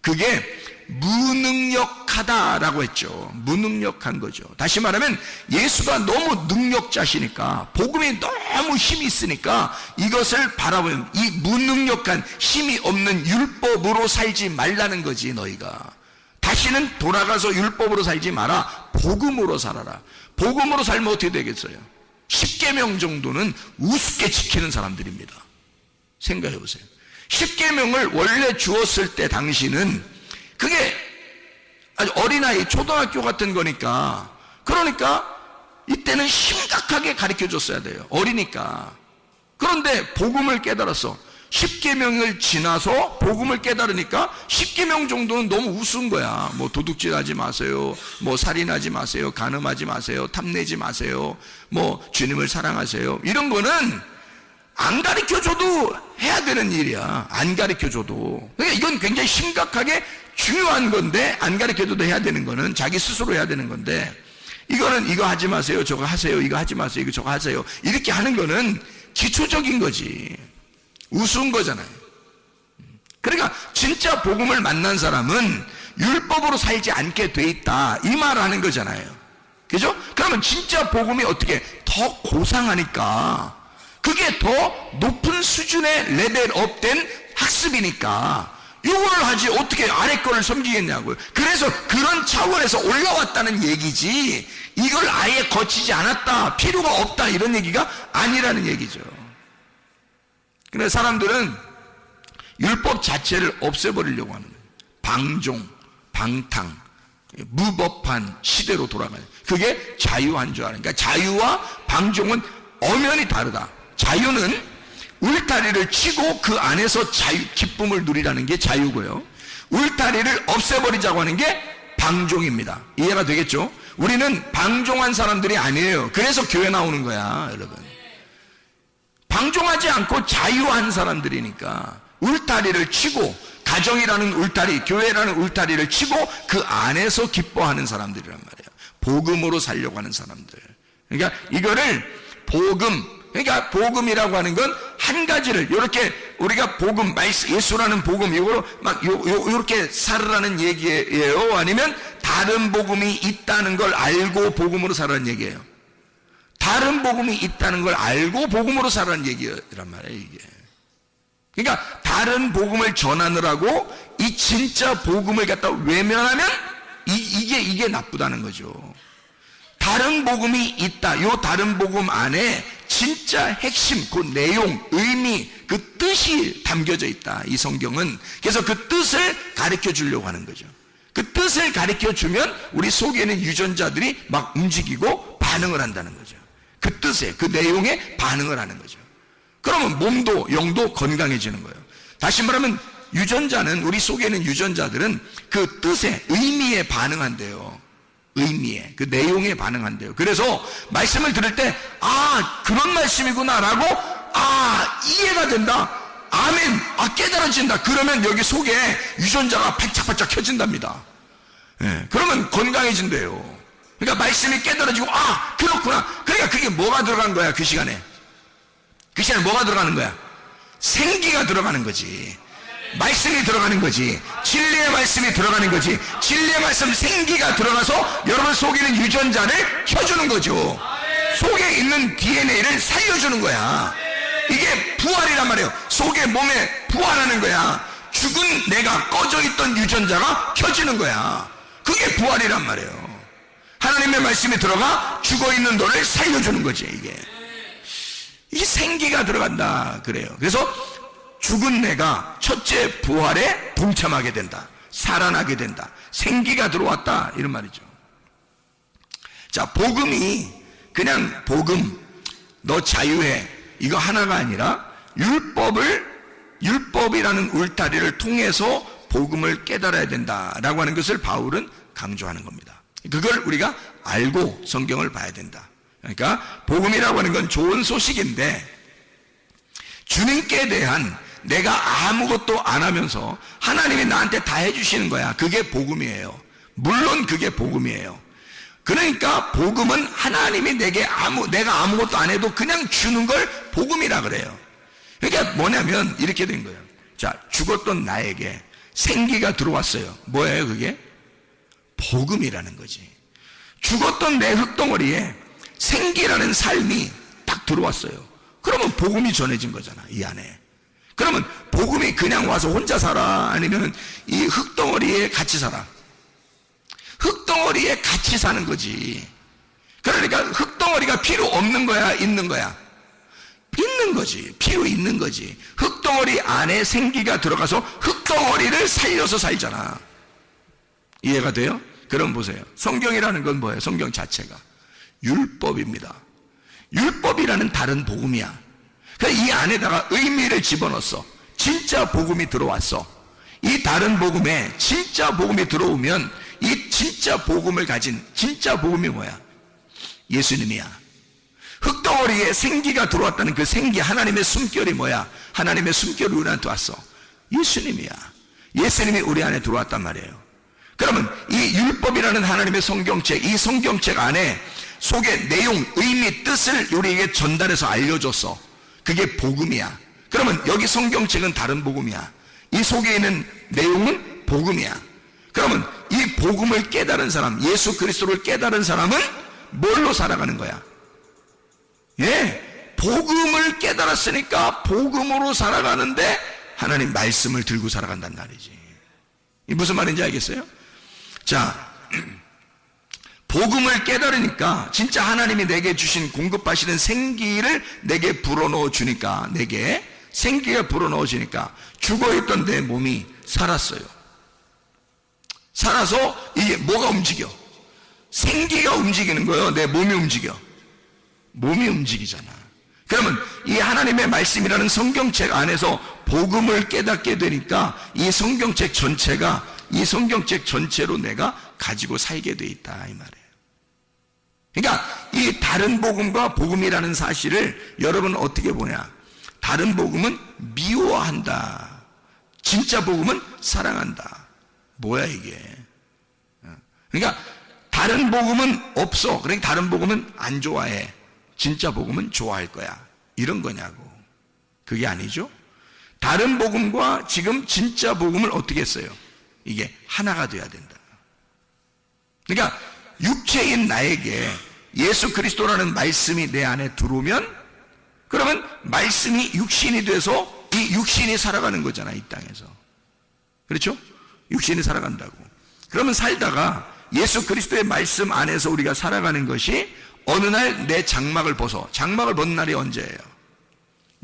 그게 무능력하다라고 했죠. 무능력한 거죠. 다시 말하면 예수가 너무 능력자시니까, 복음이 너무 힘이 있으니까 이것을 바라보면 이 무능력한 힘이 없는 율법으로 살지 말라는 거지. 너희가 다시는 돌아가서 율법으로 살지 마라. 복음으로 살아라. 복음으로 살면 어떻게 되겠어요? 10계명 정도는 우습게 지키는 사람들입니다. 생각해 보세요. 10계명을 원래 주었을 때 당시는 그게 아주 어린아이, 초등학교 같은 거니까, 그러니까 이때는 심각하게 가르쳐 줬어야 돼요. 어리니까. 그런데 복음을 깨달았어. 10계명을 지나서 복음을 깨달으니까 10계명 정도는 너무 우스운 거야. 뭐 도둑질하지 마세요, 뭐 살인하지 마세요, 간음하지 마세요, 탐내지 마세요, 뭐 주님을 사랑하세요, 이런 거는 안 가르쳐줘도 해야 되는 일이야. 안 가르쳐줘도. 그러니까 이건 굉장히 심각하게 중요한 건데, 안 가르쳐줘도 해야 되는 거는 자기 스스로 해야 되는 건데, 이거는 이거 하지 마세요, 저거 하세요, 이거 하지 마세요, 이거 저거 하세요, 이렇게 하는 거는 기초적인 거지. 우스운 거잖아요. 그러니까 진짜 복음을 만난 사람은 율법으로 살지 않게 돼 있다, 이 말 하는 거잖아요. 그죠? 그러면 진짜 복음이 어떻게 더 고상하니까, 그게 더 높은 수준의 레벨업된 학습이니까 이거를 하지 어떻게 아래 거를 섬기겠냐고요. 그래서 그런 차원에서 올라왔다는 얘기지, 이걸 아예 거치지 않았다, 필요가 없다, 이런 얘기가 아니라는 얘기죠. 그래서 사람들은 율법 자체를 없애버리려고 하는 거예요. 방종, 방탕, 무법한 시대로 돌아가요. 그게 자유한 줄 아는. 그러니까 자유와 방종은 엄연히 다르다. 자유는 울타리를 치고 그 안에서 자유, 기쁨을 누리라는 게 자유고요, 울타리를 없애버리자고 하는 게 방종입니다. 이해가 되겠죠? 우리는 방종한 사람들이 아니에요. 그래서 교회 나오는 거야, 여러분. 방종하지 않고 자유한 사람들이니까 울타리를 치고, 가정이라는 울타리, 교회라는 울타리를 치고 그 안에서 기뻐하는 사람들이란 말이에요. 복음으로 살려고 하는 사람들. 그러니까 이거를 복음, 그러니까 복음이라고 하는 건 한 가지를, 이렇게 우리가 복음, 예수라는 복음, 이거로 막 요렇게 살으라는 얘기예요? 아니면 다른 복음이 있다는 걸 알고 복음으로 살라는 얘기예요? 다른 복음이 있다는 걸 알고 복음으로 살라는 얘기란 말이에요, 이게. 그러니까 다른 복음을 전하느라고 이 진짜 복음을 갖다 외면하면 이게 나쁘다는 거죠. 다른 복음이 있다. 요 다른 복음 안에 진짜 핵심, 그 내용, 의미, 그 뜻이 담겨져 있다, 이 성경은. 그래서 그 뜻을 가르쳐 주려고 하는 거죠. 그 뜻을 가르쳐 주면 우리 속에 있는 유전자들이 막 움직이고 반응을 한다는 거죠. 그 뜻에, 그 내용에 반응을 하는 거죠. 그러면 몸도 영도 건강해지는 거예요. 다시 말하면 유전자는, 우리 속에 있는 유전자들은 그 뜻에, 의미에 반응한대요. 의미에, 그 내용에 반응한대요. 그래서 말씀을 들을 때, 아, 그런 말씀이구나라고, 아, 이해가 된다, 아멘, 아, 깨달아진다, 그러면 여기 속에 유전자가 반짝반짝 켜진답니다. 예, 그러면 건강해진대요. 그러니까 말씀이 깨달아지고, 아, 그렇구나. 그러니까 그게 뭐가 들어간 거야, 그 시간에? 그 시간에 뭐가 들어가는 거야? 생기가 들어가는 거지. 말씀이 들어가는 거지. 진리의 말씀이 들어가는 거지. 진리의 말씀, 생기가 들어가서 여러분 속에 있는 유전자를 켜주는 거죠. 속에 있는 DNA를 살려주는 거야. 이게 부활이란 말이에요. 속에 몸에 부활하는 거야. 죽은 내가, 꺼져 있던 유전자가 켜지는 거야. 그게 부활이란 말이에요. 하나님의 말씀이 들어가 죽어 있는 너를 살려주는 거지. 이게 생기가 들어간다 그래요. 그래서 죽은 내가 첫째 부활에 동참하게 된다, 살아나게 된다, 생기가 들어왔다, 이런 말이죠. 자, 복음이 그냥 복음, 너 자유해, 이거 하나가 아니라 율법이라는 울타리를 통해서 복음을 깨달아야 된다라고 하는 것을 바울은 강조하는 겁니다. 그걸 우리가 알고 성경을 봐야 된다. 그러니까 복음이라고 하는 건 좋은 소식인데 주님께 대한 내가 아무것도 안 하면서 하나님이 나한테 다 해주시는 거야. 그게 복음이에요. 물론 그게 복음이에요. 그러니까 복음은 하나님이 내가 아무것도 안 해도 그냥 주는 걸 복음이라 그래요. 그러니까 뭐냐면 이렇게 된 거예요. 자, 죽었던 나에게 생기가 들어왔어요. 뭐예요 그게? 복음이라는 거지. 죽었던 내 흙덩어리에 생기라는 삶이 딱 들어왔어요. 그러면 복음이 전해진 거잖아, 이 안에. 그러면 복음이 그냥 와서 혼자 살아? 아니면 이 흙덩어리에 같이 살아? 흙덩어리에 같이 사는 거지. 그러니까 흙덩어리가 필요 없는 거야, 있는 거야? 있는 거지. 필요 있는 거지. 흙덩어리 안에 생기가 들어가서 흙덩어리를 살려서 살잖아. 이해가 돼요? 그럼 보세요. 성경이라는 건 뭐예요? 성경 자체가 율법입니다. 율법이라는 다른 복음이야. 그러니까 이 안에다가 의미를 집어넣었어. 진짜 복음이 들어왔어. 이 다른 복음에 진짜 복음이 들어오면 이 진짜 복음을 가진 진짜 복음이 뭐야? 예수님이야. 흙덩어리에 생기가 들어왔다는 그 생기, 하나님의 숨결이 뭐야? 하나님의 숨결이 우리한테 왔어. 예수님이야. 예수님이 우리 안에 들어왔단 말이에요. 그러면 이 율법이라는 하나님의 성경책, 이 성경책 안에 속의 내용, 의미, 뜻을 우리에게 전달해서 알려줬어. 그게 복음이야. 그러면 여기 성경책은 다른 복음이야. 이 속에 있는 내용은 복음이야. 그러면 이 복음을 깨달은 사람, 예수 그리스도를 깨달은 사람은 뭘로 살아가는 거야? 예, 복음을 깨달았으니까 복음으로 살아가는데 하나님 말씀을 들고 살아간단 말이지. 이 무슨 말인지 알겠어요? 자, 복음을 깨달으니까 진짜 하나님이 내게 주신 공급하시는 생기를 내게 불어넣어 주니까, 내게 생기가 불어넣어 주니까 죽어있던 내 몸이 살았어요. 살아서 이게 뭐가 움직여? 생기가 움직이는 거예요. 내 몸이 움직여. 몸이 움직이잖아. 그러면 이 하나님의 말씀이라는 성경책 안에서 복음을 깨닫게 되니까 이 성경책 전체가, 이 성경책 전체로 내가 가지고 살게 돼 있다, 이 말이에요. 그러니까 이 다른 복음과 복음이라는 사실을 여러분은 어떻게 보냐? 다른 복음은 미워한다. 진짜 복음은 사랑한다. 뭐야 이게? 그러니까 다른 복음은 없어. 그러니까 다른 복음은 안 좋아해. 진짜 복음은 좋아할 거야. 이런 거냐고. 그게 아니죠. 다른 복음과 지금 진짜 복음을 어떻게 했어요? 이게 하나가 돼야 된다. 그러니까 육체인 나에게 예수 그리스도라는 말씀이 내 안에 들어오면, 그러면 말씀이 육신이 돼서 이 육신이 살아가는 거잖아, 이 땅에서. 그렇죠? 육신이 살아간다고. 그러면 살다가 예수 그리스도의 말씀 안에서 우리가 살아가는 것이 어느 날 내 장막을 장막을 벗는 날이 언제예요?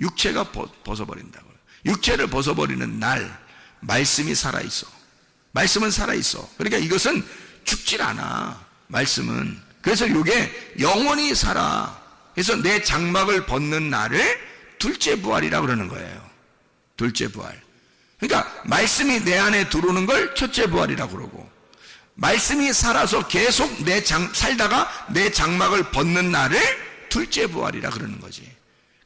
육체가 벗어버린다고요. 육체를 벗어버리는 날 말씀이 살아있어. 말씀은 살아있어. 그러니까 이것은 죽질 않아, 말씀은. 그래서 이게 영원히 살아. 그래서 내 장막을 벗는 날을 둘째 부활이라고 그러는 거예요. 둘째 부활. 그러니까 말씀이 내 안에 들어오는 걸 첫째 부활이라고 그러고, 말씀이 살아서 계속 살다가 내 장막을 벗는 날을 둘째 부활이라 그러는 거지.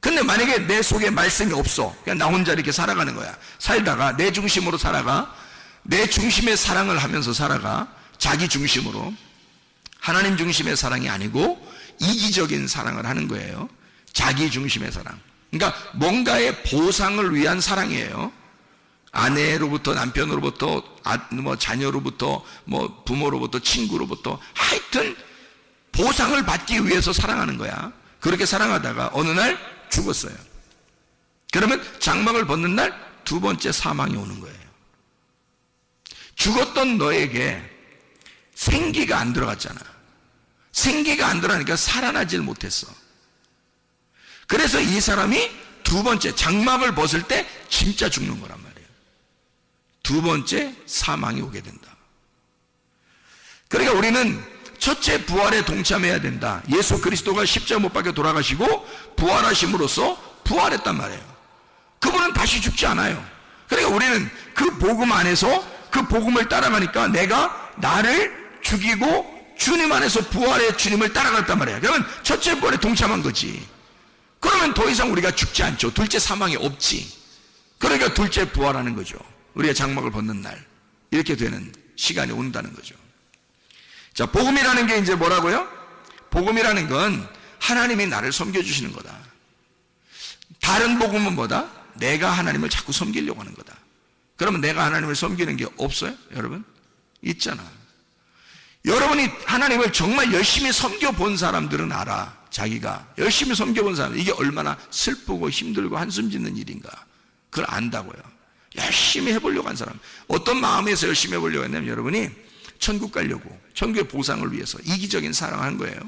근데 만약에 내 속에 말씀이 없어, 그냥 나 혼자 이렇게 살아가는 거야. 살다가 내 중심으로 살아가, 내 중심의 사랑을 하면서 살아가, 자기 중심으로. 하나님 중심의 사랑이 아니고 이기적인 사랑을 하는 거예요. 자기 중심의 사랑. 그러니까 뭔가의 보상을 위한 사랑이에요. 아내로부터, 남편으로부터, 자녀로부터, 부모로부터, 친구로부터, 하여튼 보상을 받기 위해서 사랑하는 거야. 그렇게 사랑하다가 어느 날 죽었어요. 그러면 장막을 벗는 날 두 번째 사망이 오는 거예요. 죽었던 너에게 생기가 안 들어갔잖아. 생기가 안 들어가니까 살아나질 못했어. 그래서 이 사람이 두 번째 장막을 벗을 때 진짜 죽는 거란 말이에요. 두 번째 사망이 오게 된다. 그러니까 우리는 첫째 부활에 동참해야 된다. 예수 그리스도가 십자가 못 박혀 돌아가시고 부활하심으로써 부활했단 말이에요. 그분은 다시 죽지 않아요. 그러니까 우리는 그 복음 안에서 그 복음을 따라가니까 내가 나를 죽이고 주님 안에서 부활의 주님을 따라갔단 말이야. 그러면 첫째 부활에 동참한 거지. 그러면 더 이상 우리가 죽지 않죠. 둘째 사망이 없지. 그러니까 둘째 부활하는 거죠. 우리가 장막을 벗는 날 이렇게 되는 시간이 온다는 거죠. 자, 복음이라는 게 이제 뭐라고요? 복음이라는 건 하나님이 나를 섬겨주시는 거다. 다른 복음은 뭐다? 내가 하나님을 자꾸 섬기려고 하는 거다. 그러면 내가 하나님을 섬기는 게 없어요? 여러분? 있잖아. 여러분이 하나님을 정말 열심히 섬겨본 사람들은 알아. 자기가 열심히 섬겨본 사람, 이게 얼마나 슬프고 힘들고 한숨 짓는 일인가. 그걸 안다고요. 열심히 해보려고 한 사람. 어떤 마음에서 열심히 해보려고 했냐면 여러분이 천국 가려고, 천국의 보상을 위해서 이기적인 사랑을 한 거예요.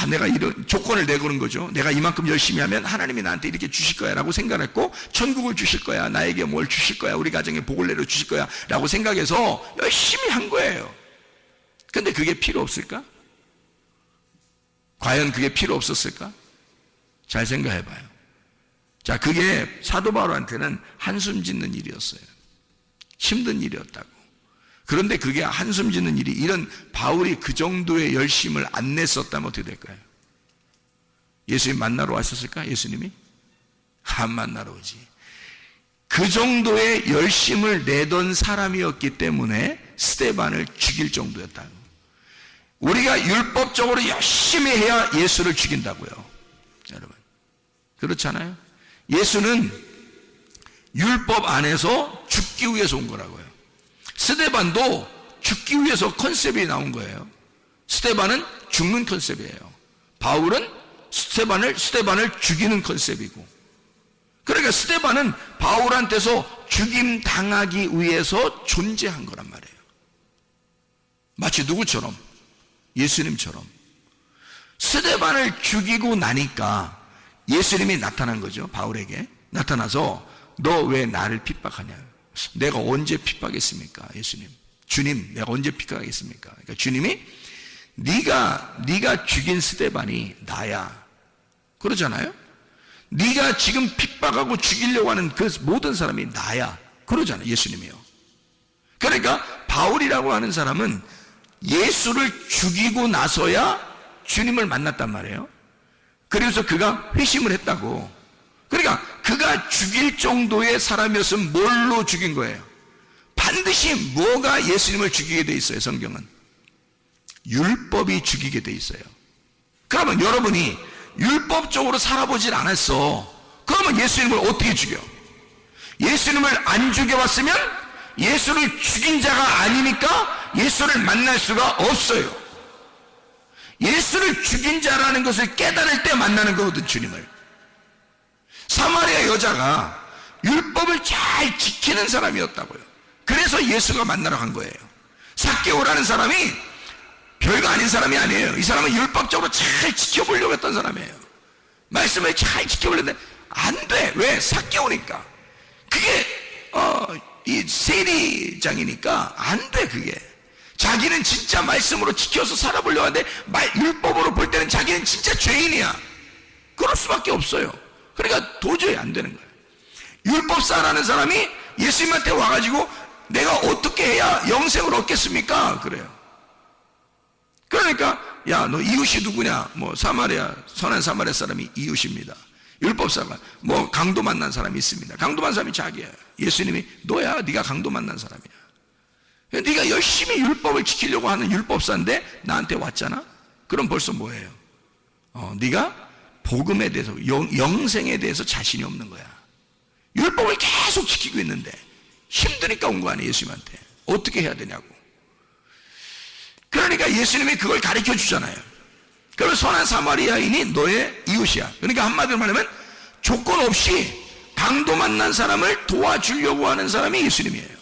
내가 이런 조건을 내거는 거죠. 내가 이만큼 열심히 하면 하나님이 나한테 이렇게 주실 거야 라고 생각했고, 천국을 주실 거야, 나에게 뭘 주실 거야, 우리 가정에 복을 내려 주실 거야 라고 생각해서 열심히 한 거예요. 근데 그게 필요 없을까? 과연 그게 필요 없었을까? 잘 생각해 봐요. 자, 그게 사도 바울한테는 한숨 짓는 일이었어요. 힘든 일이었다고. 그런데 그게 한숨 짓는 일이, 이런 바울이 그 정도의 열심을 안 냈었다면 어떻게 될까요? 예수님 만나러 왔었을까? 예수님이? 안 만나러 오지. 그 정도의 열심을 내던 사람이었기 때문에 스데반을 죽일 정도였다고. 우리가 율법적으로 열심히 해야 예수를 죽인다고요. 여러분, 그렇잖아요? 예수는 율법 안에서 죽기 위해서 온 거라고요. 스데반도 죽기 위해서 컨셉이 나온 거예요. 스데반은 죽는 컨셉이에요. 바울은 스데반을 죽이는 컨셉이고. 그러니까 스데반은 바울한테서 죽임 당하기 위해서 존재한 거란 말이에요. 마치 누구처럼? 예수님처럼. 스데반을 죽이고 나니까 예수님이 나타난 거죠. 바울에게 나타나서 너 왜 나를 핍박하냐? 내가 언제 핍박했습니까? 예수님, 주님, 내가 언제 핍박하겠습니까? 그러니까 주님이 네가 죽인 스데반이 나야. 그러잖아요. 네가 지금 핍박하고 죽이려고 하는 그 모든 사람이 나야. 그러잖아요. 예수님이요. 그러니까 바울이라고 하는 사람은 예수를 죽이고 나서야 주님을 만났단 말이에요. 그래서 그가 회심을 했다고. 그러니까 그가 죽일 정도의 사람이었으면 뭘로 죽인 거예요? 반드시 뭐가 예수님을 죽이게 돼 있어요. 성경은 율법이 죽이게 돼 있어요. 그러면 여러분이 율법적으로 살아보질 않았어. 그러면 예수님을 어떻게 죽여? 예수님을 안 죽여봤으면 예수를 죽인 자가 아니니까 예수를 만날 수가 없어요. 예수를 죽인 자라는 것을 깨달을 때 만나는 거거든, 주님을. 사마리아 여자가 율법을 잘 지키는 사람이었다고요. 그래서 예수가 만나러 간 거예요. 삭개오라는 사람이 별거 아닌 사람이 아니에요. 이 사람은 율법적으로 잘 지켜보려고 했던 사람이에요. 말씀을 잘 지켜보려는데 안 돼. 왜? 삭개오니까. 그게 이 세리장이니까 안 돼. 그게 자기는 진짜 말씀으로 지켜서 살아보려고 하는데 율법으로 볼 때는 자기는 진짜 죄인이야. 그럴 수밖에 없어요. 그러니까 도저히 안 되는 거예요. 율법사라는 사람이 예수님한테 와가지고 내가 어떻게 해야 영생을 얻겠습니까? 그래요. 그러니까 야, 너 이웃이 누구냐? 뭐 선한 사마리아 사람이 이웃입니다. 율법사가 뭐 강도 만난 사람이 있습니다. 강도 만난 사람이 자기야. 예수님이 너야, 네가 강도 만난 사람이야. 네가 열심히 율법을 지키려고 하는 율법사인데 나한테 왔잖아? 그럼 벌써 뭐예요? 네가 복음에 대해서, 영생에 대해서 자신이 없는 거야. 율법을 계속 지키고 있는데 힘드니까 온 거 아니에요. 예수님한테 어떻게 해야 되냐고. 그러니까 예수님이 그걸 가르쳐 주잖아요. 그러면 선한 사마리아인이 너의 이웃이야. 그러니까 한마디로 말하면 조건 없이 강도 만난 사람을 도와주려고 하는 사람이 예수님이에요.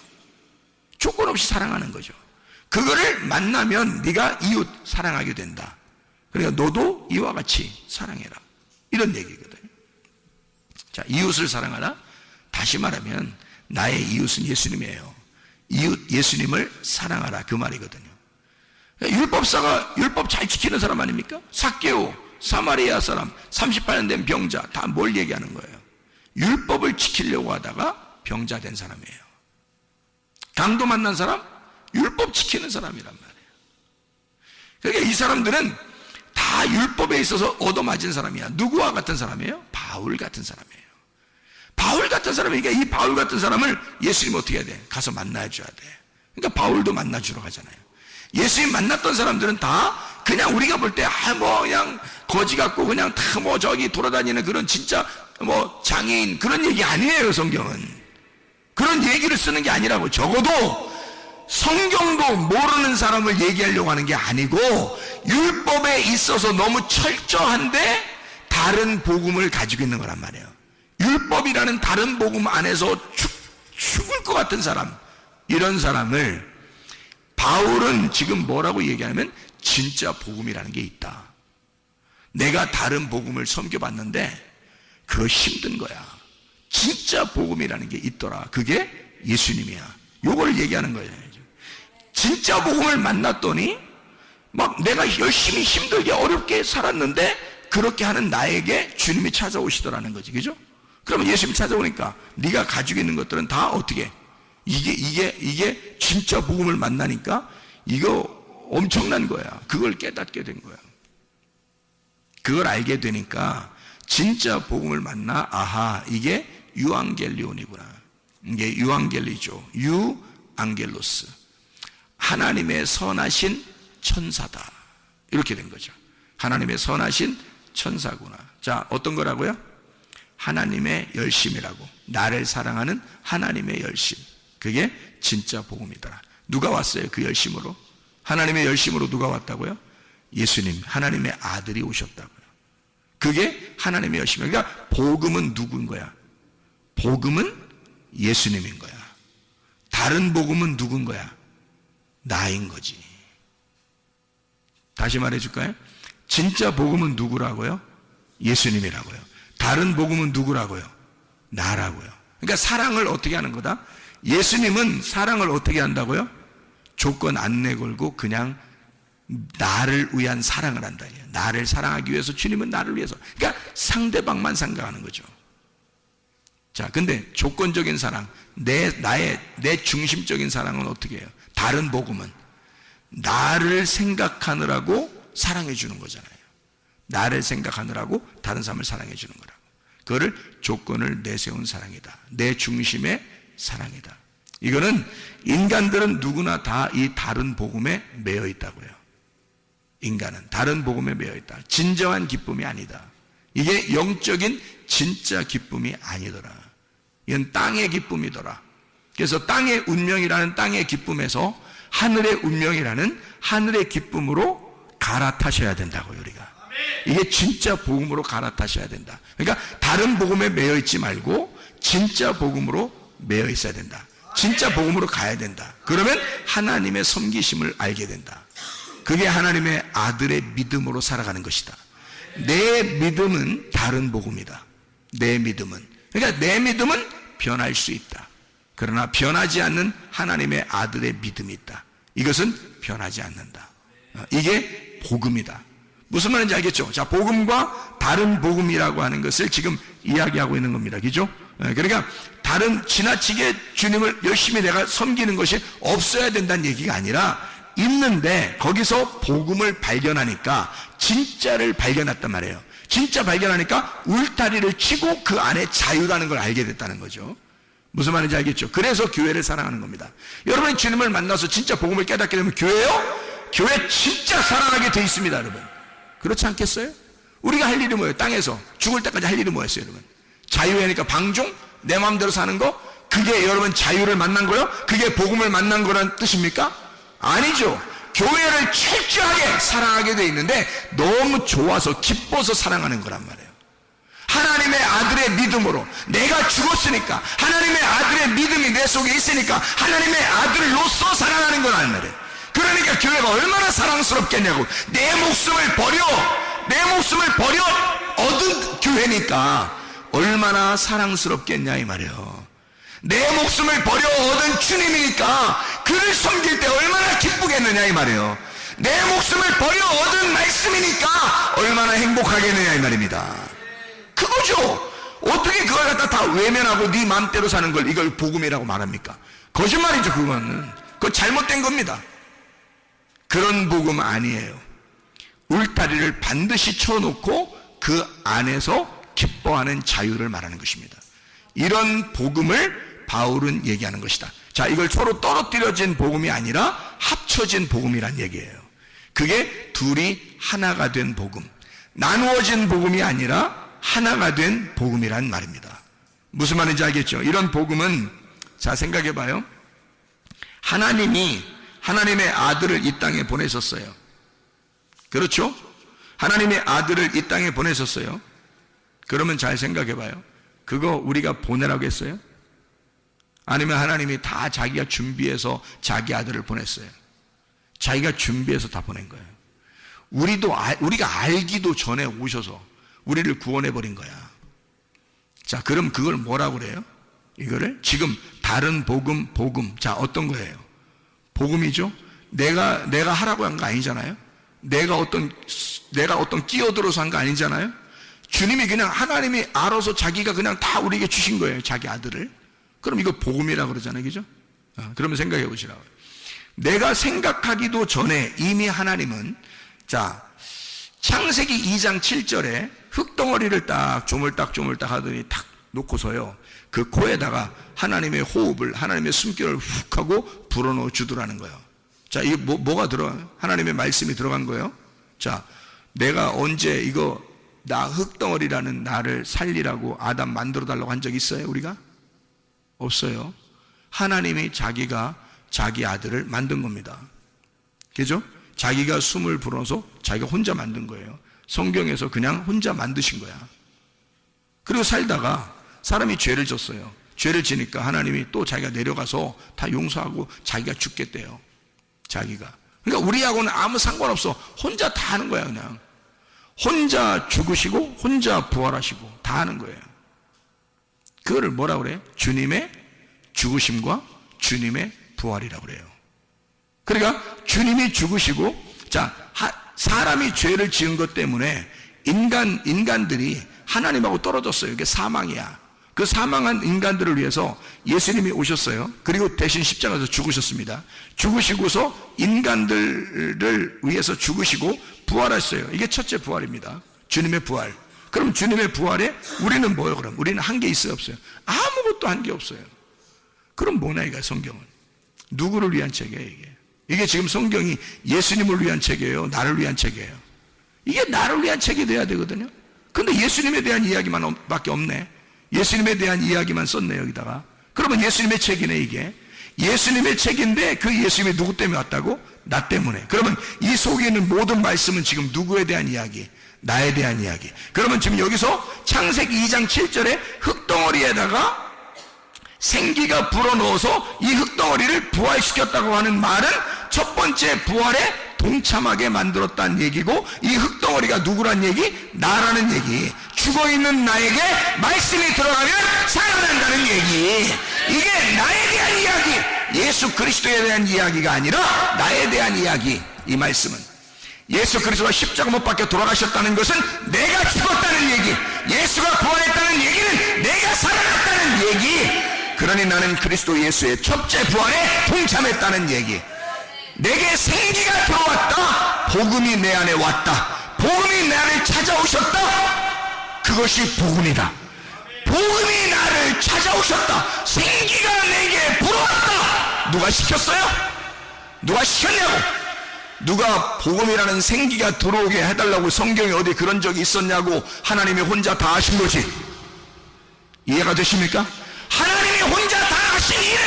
조건 없이 사랑하는 거죠. 그거를 만나면 네가 이웃 사랑하게 된다. 그러니까 너도 이와 같이 사랑해라. 이런 얘기거든요. 자, 이웃을 사랑하라. 다시 말하면 나의 이웃은 예수님이에요. 이웃 예수님을 사랑하라, 그 말이거든요. 율법사가 율법 잘 지키는 사람 아닙니까? 삭개오, 사마리아 사람, 38년 된 병자, 다 뭘 얘기하는 거예요? 율법을 지키려고 하다가 병자 된 사람이에요. 강도 만난 사람, 율법 지키는 사람이란 말이에요. 그러니까 이 사람들은 다 율법에 있어서 얻어맞은 사람이야. 누구와 같은 사람이에요? 바울 같은 사람이에요. 바울 같은 사람이니까 이 바울 같은 사람을 예수님 어떻게 해야 돼? 가서 만나줘야 돼. 그러니까 바울도 만나주러 가잖아요. 예수님 만났던 사람들은 다 그냥 우리가 볼 때 그냥 거지 같고 그냥 다 저기 돌아다니는 그런 진짜 장애인 그런 얘기 아니에요. 성경은 그런 얘기를 쓰는 게 아니라고. 적어도 성경도 모르는 사람을 얘기하려고 하는 게 아니고 율법에 있어서 너무 철저한데 다른 복음을 가지고 있는 거란 말이에요. 율법이라는 다른 복음 안에서 죽을 것 같은 사람, 이런 사람을 바울은 지금 뭐라고 얘기하냐면 진짜 복음이라는 게 있다. 내가 다른 복음을 섬겨봤는데 그거 힘든 거야. 진짜 복음이라는 게 있더라. 그게 예수님이야. 요걸 얘기하는 거예요. 진짜 복음을 만났더니 막 내가 열심히 힘들게 어렵게 살았는데 그렇게 하는 나에게 주님이 찾아오시더라는 거지. 그죠? 그러면 예수님이 찾아오니까 네가 가지고 있는 것들은 다 어떻게 이게 진짜 복음을 만나니까 이거 엄청난 거야. 그걸 깨닫게 된 거야. 그걸 알게 되니까 진짜 복음을 만나 아하 이게 유앙겔리온이구나. 이게 유앙겔리죠. 유앙겔로스. 하나님의 선하신 천사다. 이렇게 된 거죠. 하나님의 선하신 천사구나. 자, 어떤 거라고요? 하나님의 열심이라고. 나를 사랑하는 하나님의 열심. 그게 진짜 복음이더라. 누가 왔어요? 그 열심으로? 하나님의 열심으로 누가 왔다고요? 예수님, 하나님의 아들이 오셨다고요. 그게 하나님의 열심이에요. 그러니까 복음은 누구인 거야? 복음은 예수님인 거야. 다른 복음은 누군 거야? 나인 거지. 다시 말해줄까요? 진짜 복음은 누구라고요? 예수님이라고요. 다른 복음은 누구라고요? 나라고요. 그러니까 사랑을 어떻게 하는 거다? 예수님은 사랑을 어떻게 한다고요? 조건 안 내걸고 그냥 나를 위한 사랑을 한다. 나를 사랑하기 위해서 주님은 나를 위해서. 그러니까 상대방만 생각하는 거죠. 자, 근데 조건적인 사랑, 내 중심적인 사랑은 어떻게 해요? 다른 복음은 나를 생각하느라고 사랑해 주는 거잖아요. 나를 생각하느라고 다른 사람을 사랑해 주는 거라고. 그거를 조건을 내세운 사랑이다. 내 중심의 사랑이다. 이거는 인간들은 누구나 다 이 다른 복음에 매여 있다고요. 인간은 다른 복음에 매여 있다. 진정한 기쁨이 아니다. 이게 영적인 진짜 기쁨이 아니더라. 이건 땅의 기쁨이더라. 그래서 땅의 운명이라는 땅의 기쁨에서 하늘의 운명이라는 하늘의 기쁨으로 갈아타셔야 된다고요. 우리가 이게 진짜 복음으로 갈아타셔야 된다. 그러니까 다른 복음에 매여 있지 말고 진짜 복음으로 매여 있어야 된다. 진짜 복음으로 가야 된다. 그러면 하나님의 섬기심을 알게 된다. 그게 하나님의 아들의 믿음으로 살아가는 것이다. 내 믿음은 다른 복음이다. 내 믿음은. 그러니까 내 믿음은 변할 수 있다. 그러나 변하지 않는 하나님의 아들의 믿음이 있다. 이것은 변하지 않는다. 이게 복음이다. 무슨 말인지 알겠죠? 자, 복음과 다른 복음이라고 하는 것을 지금 이야기하고 있는 겁니다. 그죠? 그러니까 다른 지나치게 주님을 열심히 내가 섬기는 것이 없어야 된다는 얘기가 아니라 있는데 거기서 복음을 발견하니까 진짜를 발견했단 말이에요. 진짜 발견하니까 울타리를 치고 그 안에 자유라는 걸 알게 됐다는 거죠. 무슨 말인지 알겠죠? 그래서 교회를 사랑하는 겁니다. 여러분이 주님을 만나서 진짜 복음을 깨닫게 되면 교회요? 교회 진짜 사랑하게 돼 있습니다, 여러분. 그렇지 않겠어요? 우리가 할 일이 뭐예요? 땅에서 죽을 때까지 할 일이 뭐였어요, 여러분? 자유하니까 방종? 내 마음대로 사는 거? 그게 여러분 자유를 만난 거요? 그게 복음을 만난 거란 뜻입니까? 아니죠. 교회를 철저하게 사랑하게 돼 있는데 너무 좋아서 기뻐서 사랑하는 거란 말이에요. 하나님의 아들의 믿음으로 내가 죽었으니까 하나님의 아들의 믿음이 내 속에 있으니까 하나님의 아들로서 사랑하는 거란 말이에요. 그러니까 교회가 얼마나 사랑스럽겠냐고. 내 목숨을 버려 얻은 교회니까 얼마나 사랑스럽겠냐 이 말이에요. 내 목숨을 버려 얻은 주님이니까 그를 섬길 때 얼마나 기쁘겠느냐 이 말이에요. 내 목숨을 버려 얻은 말씀이니까 얼마나 행복하겠느냐 이 말입니다. 그거죠. 어떻게 그걸 갖다 다 외면하고 네 마음대로 사는 걸 이걸 복음이라고 말합니까? 거짓말이죠. 그건 잘못된 겁니다. 그런 복음 아니에요. 울타리를 반드시 쳐놓고 그 안에서 기뻐하는 자유를 말하는 것입니다. 이런 복음을 바울은 얘기하는 것이다. 자, 이걸 서로 떨어뜨려진 복음이 아니라 합쳐진 복음이란 얘기예요. 그게 둘이 하나가 된 복음, 나누어진 복음이 아니라 하나가 된 복음이란 말입니다. 무슨 말인지 알겠죠? 이런 복음은, 자, 생각해 봐요. 하나님이 하나님의 아들을 이 땅에 보내셨어요. 그렇죠? 하나님의 아들을 이 땅에 보내셨어요. 그러면 잘 생각해 봐요. 그거 우리가 보내라고 했어요? 아니면 하나님이 다 자기가 준비해서 자기 아들을 보냈어요? 자기가 준비해서 다 보낸 거예요. 우리가 알기도 전에 오셔서 우리를 구원해버린 거야. 자, 그럼 그걸 뭐라고 그래요? 이거를 지금 다른 복음. 자, 어떤 거예요? 복음이죠? 내가 하라고 한 거 아니잖아요? 내가 어떤 끼어들어서 한 거 아니잖아요? 주님이 그냥 하나님이 알아서 자기가 그냥 다 우리에게 주신 거예요. 자기 아들을. 그럼 이거 복음이라고 그러잖아요. 그죠? 그러면 생각해 보시라고. 내가 생각하기도 전에 이미 하나님은, 자, 창세기 2장 7절에 흙덩어리를 딱 조물딱 하더니 탁 놓고서요, 그 코에다가 하나님의 호흡을, 하나님의 숨결을 훅 하고 불어넣어 주더라는 거예요. 자, 이게 뭐가 들어가요? 하나님의 말씀이 들어간 거예요. 자, 내가 언제 이거 나 흙덩어리라는 나를 살리라고 아담 만들어 달라고 한 적 있어요? 우리가? 없어요. 하나님이 자기가 자기 아들을 만든 겁니다. 그죠? 자기가 숨을 불어서 자기가 혼자 만든 거예요. 성경에서 그냥 혼자 만드신 거야. 그리고 살다가 사람이 죄를 졌어요. 죄를 지니까 하나님이 또 자기가 내려가서 다 용서하고 자기가 죽겠대요. 자기가. 그러니까 우리하고는 아무 상관없어. 혼자 다 하는 거야. 그냥 혼자 죽으시고 혼자 부활하시고 다 하는 거예요. 그거를 뭐라 그래요? 주님의 죽으심과 주님의 부활이라고 그래요. 그러니까 주님이 죽으시고, 자, 사람이 죄를 지은 것 때문에 인간들이 하나님하고 떨어졌어요. 이게 사망이야. 그 사망한 인간들을 위해서 예수님이 오셨어요. 그리고 대신 십자가에서 죽으셨습니다. 죽으시고서 인간들을 위해서 죽으시고 부활하셨어요. 이게 첫째 부활입니다. 주님의 부활. 그럼 주님의 부활에 우리는 뭐예요? 그럼 우리는 한 게 있어요, 없어요? 아무것도 한 게 없어요. 그럼 뭐냐 이거 성경은? 누구를 위한 책이에요 이게? 이게 지금 성경이 예수님을 위한 책이에요, 나를 위한 책이에요? 이게 나를 위한 책이 돼야 되거든요. 근데 예수님에 대한 이야기만 밖에 없네. 예수님에 대한 이야기만 썼네 여기다가. 그러면 예수님의 책이네 이게. 예수님의 책인데 그 예수님이 누구 때문에 왔다고? 나 때문에. 그러면 이 속에 있는 모든 말씀은 지금 누구에 대한 이야기? 나에 대한 이야기. 그러면 지금 여기서 창세기 2장 7절에 흙덩어리에다가 생기가 불어넣어서 이 흙덩어리를 부활시켰다고 하는 말은 첫 번째 부활에 동참하게 만들었다는 얘기고, 이 흙덩어리가 누구란 얘기? 나라는 얘기. 죽어있는 나에게 말씀이 들어가면 살아난다는 얘기. 이게 나에 대한 이야기, 예수 그리스도에 대한 이야기가 아니라 나에 대한 이야기. 이 말씀은 예수 그리스도가 십자가 못 박혀 돌아가셨다는 것은 내가 죽었다는 얘기, 예수가 부활했다는 얘기는 내가 살아났다는 얘기. 그러니 나는 그리스도 예수의 첫째 부활에 동참했다는 얘기. 내게 생기가 들어왔다. 복음이 내 안에 왔다. 복음이 내 안에 찾아오셨다. 그것이 복음이다. 복음이 나를 찾아오셨다. 생기가 내게 불어왔다. 누가 시켰어요? 누가 시켰냐고? 누가 복음이라는 생기가 들어오게 해달라고 성경에 어디 그런 적이 있었냐고? 하나님이 혼자 다 하신 거지. 이해가 되십니까? 하나님이 혼자 다 하신 일을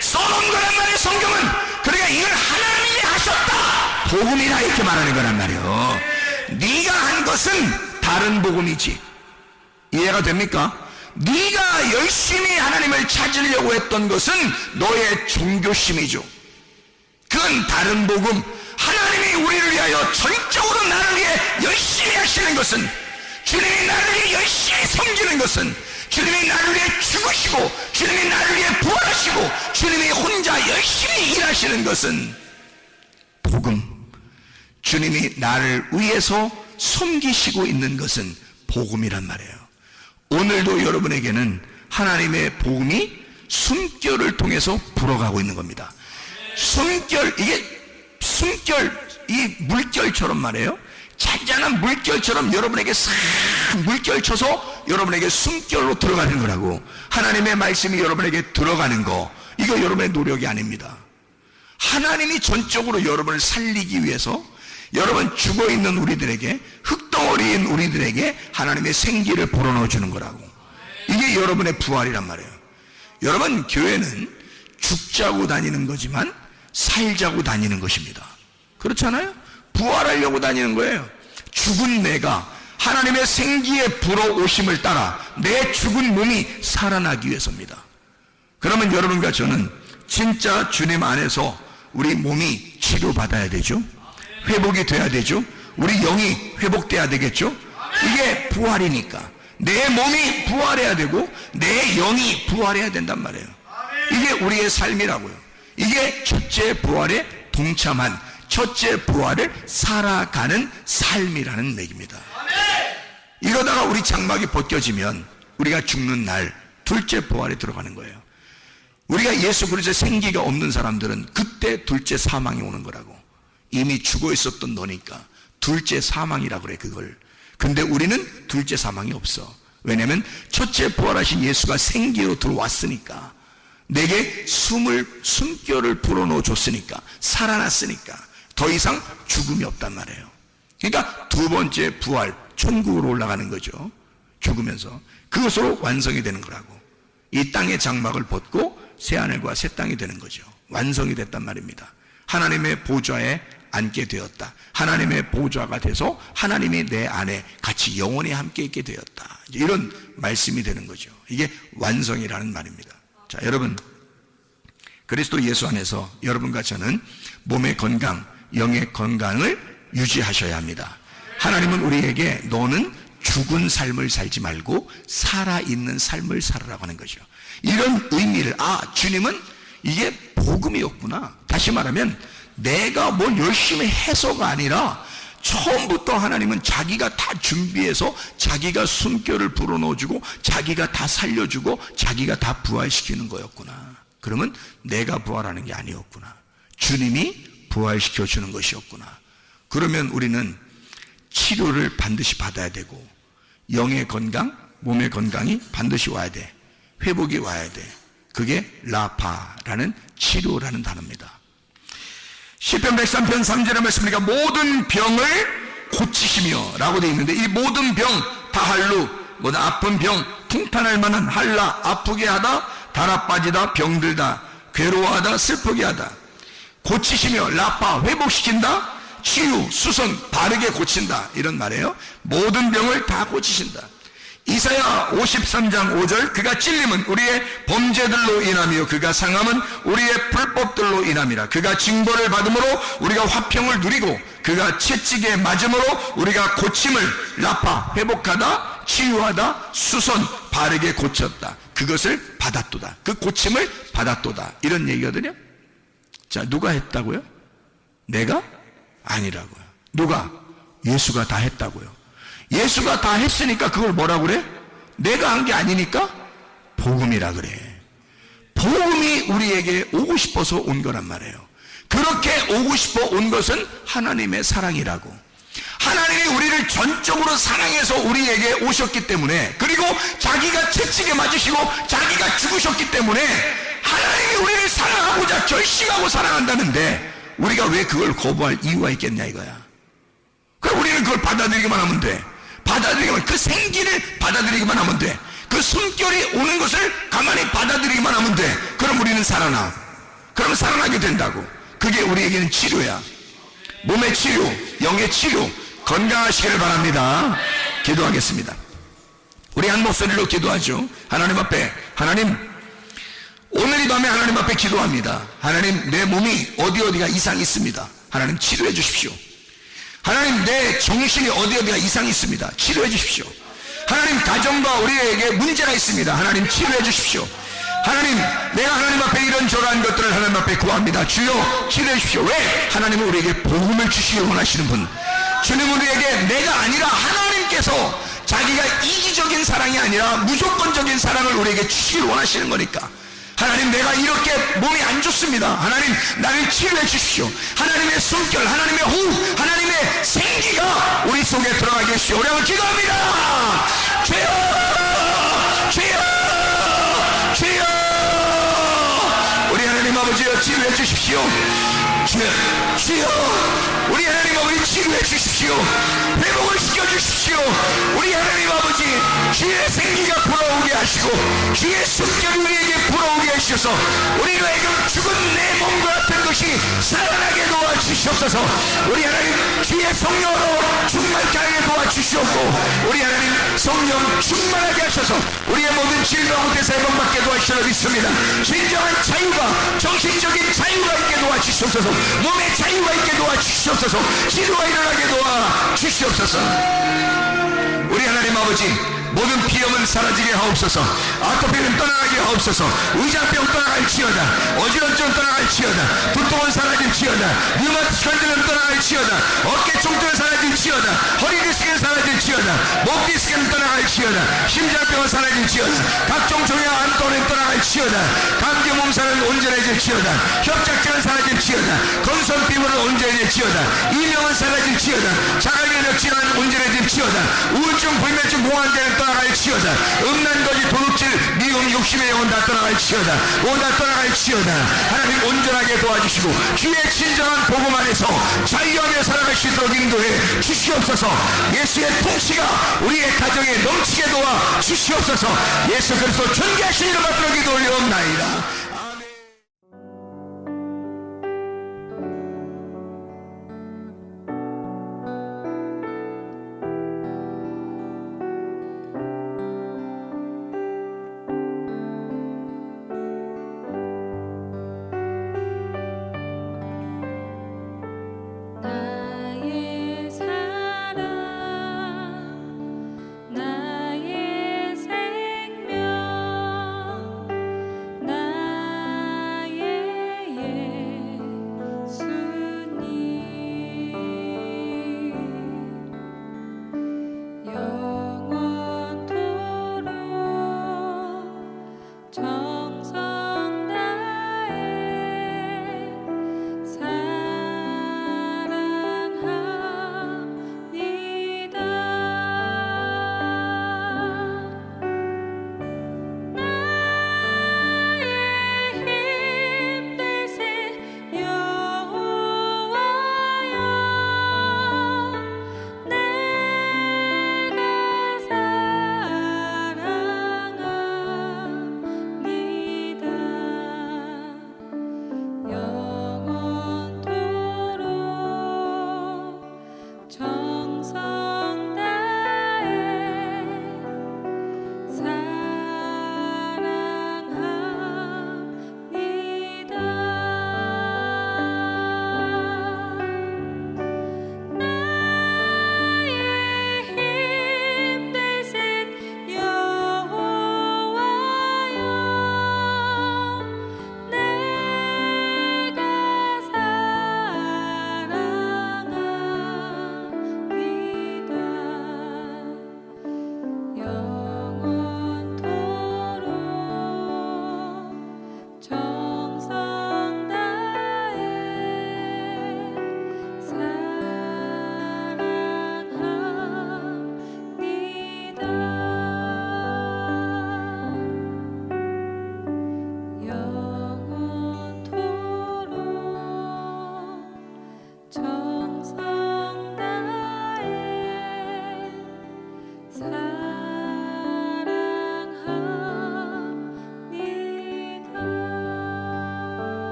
써놓은 거란 말이에요 성경은. 그러니까 이걸 하나님이 하셨다, 복음이라 이렇게 말하는 거란 말이에요. 네가 한 것은 다른 복음이지. 이해가 됩니까? 네가 열심히 하나님을 찾으려고 했던 것은 너의 종교심이죠. 그건 다른 복음. 하나님이 우리를 위하여 전적으로 나를 위해 열심히 하시는 것은, 주님이 나를 위해 열심히 섬기는 것은, 주님이 나를 위해 죽으시고 주님이 나를 위해 부활하시고 주님이 혼자 열심히 일하시는 것은 복음. 주님이 나를 위해서 섬기시고 있는 것은 복음이란 말이에요. 오늘도 여러분에게는 하나님의 복음이 숨결을 통해서 불어가고 있는 겁니다. 숨결, 이 물결처럼 말이에요. 잔잔한 물결처럼 여러분에게 싹 물결 쳐서 여러분에게 숨결로 들어가는 거라고. 하나님의 말씀이 여러분에게 들어가는 거, 이거 여러분의 노력이 아닙니다. 하나님이 전적으로 여러분을 살리기 위해서 여러분 죽어있는 우리들에게, 흙덩어리인 우리들에게 하나님의 생기를 불어넣어 주는 거라고. 이게 여러분의 부활이란 말이에요. 여러분, 교회는 죽자고 다니는 거지만 살자고 다니는 것입니다. 그렇잖아요? 부활하려고 다니는 거예요. 죽은 내가 하나님의 생기에 불어오심을 따라 내 죽은 몸이 살아나기 위해서입니다. 그러면 여러분과 저는 진짜 주님 안에서 우리 몸이 치료받아야 되죠. 회복이 돼야 되죠. 우리 영이 회복돼야 되겠죠. 이게 부활이니까 내 몸이 부활해야 되고 내 영이 부활해야 된단 말이에요. 이게 우리의 삶이라고요. 이게 첫째 부활에 동참한, 첫째 부활을 살아가는 삶이라는 얘기입니다. 이러다가 우리 장막이 벗겨지면 우리가 죽는 날 둘째 부활에 들어가는 거예요. 우리가 예수 그리스도의 생기가 없는 사람들은 그때 둘째 사망이 오는 거라고. 이미 죽어 있었던 너니까 둘째 사망이라고 그래, 그걸. 근데 우리는 둘째 사망이 없어. 왜냐하면 첫째 부활하신 예수가 생기로 들어왔으니까, 내게 숨결을 불어넣어 줬으니까, 살아났으니까 더 이상 죽음이 없단 말이에요. 그러니까 두 번째 부활, 천국으로 올라가는 거죠. 죽으면서 그것으로 완성이 되는 거라고. 이 땅의 장막을 벗고 새하늘과 새 땅이 되는 거죠. 완성이 됐단 말입니다. 하나님의 보좌에 앉게 되었다. 하나님의 보좌가 돼서 하나님이 내 안에 같이 영원히 함께 있게 되었다. 이런 말씀이 되는 거죠. 이게 완성이라는 말입니다. 자, 여러분, 그리스도 예수 안에서 여러분과 저는 몸의 건강, 영의 건강을 유지하셔야 합니다. 하나님은 우리에게 너는 죽은 삶을 살지 말고 살아있는 삶을 살아라고 하는 거죠. 이런 의미를, 주님은 이게 복음이었구나. 다시 말하면 내가 뭘 열심히 해서가 아니라 처음부터 하나님은 자기가 다 준비해서 자기가 숨결을 불어넣어주고 자기가 다 살려주고 자기가 다 부활시키는 거였구나. 그러면 내가 부활하는 게 아니었구나. 주님이 부활시켜주는 것이었구나. 그러면 우리는 치료를 반드시 받아야 되고 영의 건강, 몸의 건강이 반드시 와야 돼. 회복이 와야 돼. 그게 라파라는 치료라는 단어입니다. 시편 103편 3절에 말씀하니까 모든 병을 고치시며 라고 되어 있는데, 이 모든 병, 다할루, 아픈 병, 통탄할 만한 할라, 아프게 하다, 달아 빠지다, 병들다, 괴로워하다, 슬프게 하다, 고치시며 라파, 회복시킨다, 치유, 수선, 바르게 고친다, 이런 말이에요. 모든 병을 다 고치신다. 이사야 53장 5절, 그가 찔림은 우리의 범죄들로 인하며 그가 상함은 우리의 불법들로 인함이라. 그가 징벌을 받음으로 우리가 화평을 누리고 그가 채찍에 맞음으로 우리가 고침을, 라파, 회복하다, 치유하다, 수선, 바르게 고쳤다. 그것을 받았도다. 그 고침을 받았도다. 이런 얘기거든요. 자, 누가 했다고요? 내가? 아니라고요. 누가? 예수가 다 했다고요. 예수가 다 했으니까 그걸 뭐라 그래? 내가 한 게 아니니까 복음이라 그래. 복음이 우리에게 오고 싶어서 온 거란 말이에요. 그렇게 오고 싶어 온 것은 하나님의 사랑이라고. 하나님이 우리를 전적으로 사랑해서 우리에게 오셨기 때문에, 그리고 자기가 채찍에 맞으시고 자기가 죽으셨기 때문에 하나님이 우리를 사랑하고자 결심하고 사랑한다는데 우리가 왜 그걸 거부할 이유가 있겠냐 이거야. 그럼 우리는 그걸 받아들이기만 하면 돼. 받아들이기만, 그 생기를 받아들이기만 하면 돼. 그 숨결이 오는 것을 가만히 받아들이기만 하면 돼. 그럼 우리는 살아나. 그럼 살아나게 된다고. 그게 우리에게는 치료야. 몸의 치료, 영의 치료, 건강하시기를 바랍니다. 기도하겠습니다. 우리 한 목소리로 기도하죠. 하나님 앞에, 하나님, 오늘 이 밤에 하나님 앞에 기도합니다. 하나님, 내 몸이 어디가 이상이 있습니다. 하나님 치료해 주십시오. 하나님, 내 정신이 어디가 이상이 있습니다. 치료해 주십시오. 하나님, 가정과 우리에게 문제가 있습니다. 하나님 치료해 주십시오. 하나님, 내가 하나님 앞에 이런저런 것들을 하나님 앞에 구합니다. 주여 치료해 주십시오. 왜? 하나님은 우리에게 복음을 주시기 원하시는 분. 주님은 우리에게 내가 아니라 하나님께서 자기가 이기적인 사랑이 아니라 무조건적인 사랑을 우리에게 주시길 원하시는 거니까. 하나님, 내가 이렇게 몸이 안 좋습니다. 하나님, 나를 치료해 주십시오. 하나님의 숨결, 하나님의 호흡, 하나님의 생기가 우리 속에 들어가게 해주시오. 우리 한번 기도합니다. 주여, 주여, 주여. 우리 하나님 아버지여, 치료해 주십시오. 주여, 주여, 우리 하나님 아버지 치료해 주십시오. 회복을 시켜주십시오. 우리 하나님 아버지, 주의 생기가 불어오게 하시고 주의 숨결이 우리에게 불어오게 하셔서 우리로 하여금 죽은 내 몸과 같은 것이 살아나게 도와주시옵소서. 우리 하나님, 주의 성령으로 충만케 하게 도와주시옵고, 우리 하나님 성령 충만하게 하셔서 우리의 모든 질병 대사 회복받게 도와주시옵소서. 믿습니다. 진정한 자유가, 정신적인 자유가 있게 도와주시옵소서. 몸의 자유가 있게 도와주시옵소서. 치료가 일어나게 도와주시옵소서. 우리 하나님 아버지, 모든 비염은 사라지게 하옵소서. 아토피는 떠나가게 하옵소서. 의장병 떠나갈지어다. 어지럼증 떠나갈지어다. 두통은 사라질지어다. 류마티스건들은 떠나갈지어다. 어깨 총통은 사라질지어다. 허리 디스크는 사라질지어다. 목 디스크는 떠나갈지어다. 심장병은 사라질지어다. 각종 종양 암도는 떠나갈지어다. 감기 몸살은 온전해질지어다. 협착증은 사라질지어다. 건선 피부는 온전해질지어다. 이명은 사라질지어다. 자가면역 질환은 온전해질지어다. 우울증, 불면증, 공황장애는 떠나갈지어다. 음란거지, 도둑질, 미움, 욕심의 영혼 다 떠나갈지어다. 다 떠나갈지어다. 하나님 온전하게 도와주시고 주의 진정한 복음 안에서 자유하며 살아갈 수 있도록 인도해 주시옵소서. 예수의 통치가 우리의 가정에 넘치게 도와 주시옵소서. 예수 그리스도 존귀하신 이름 앞으로 기도 올려옵나이다.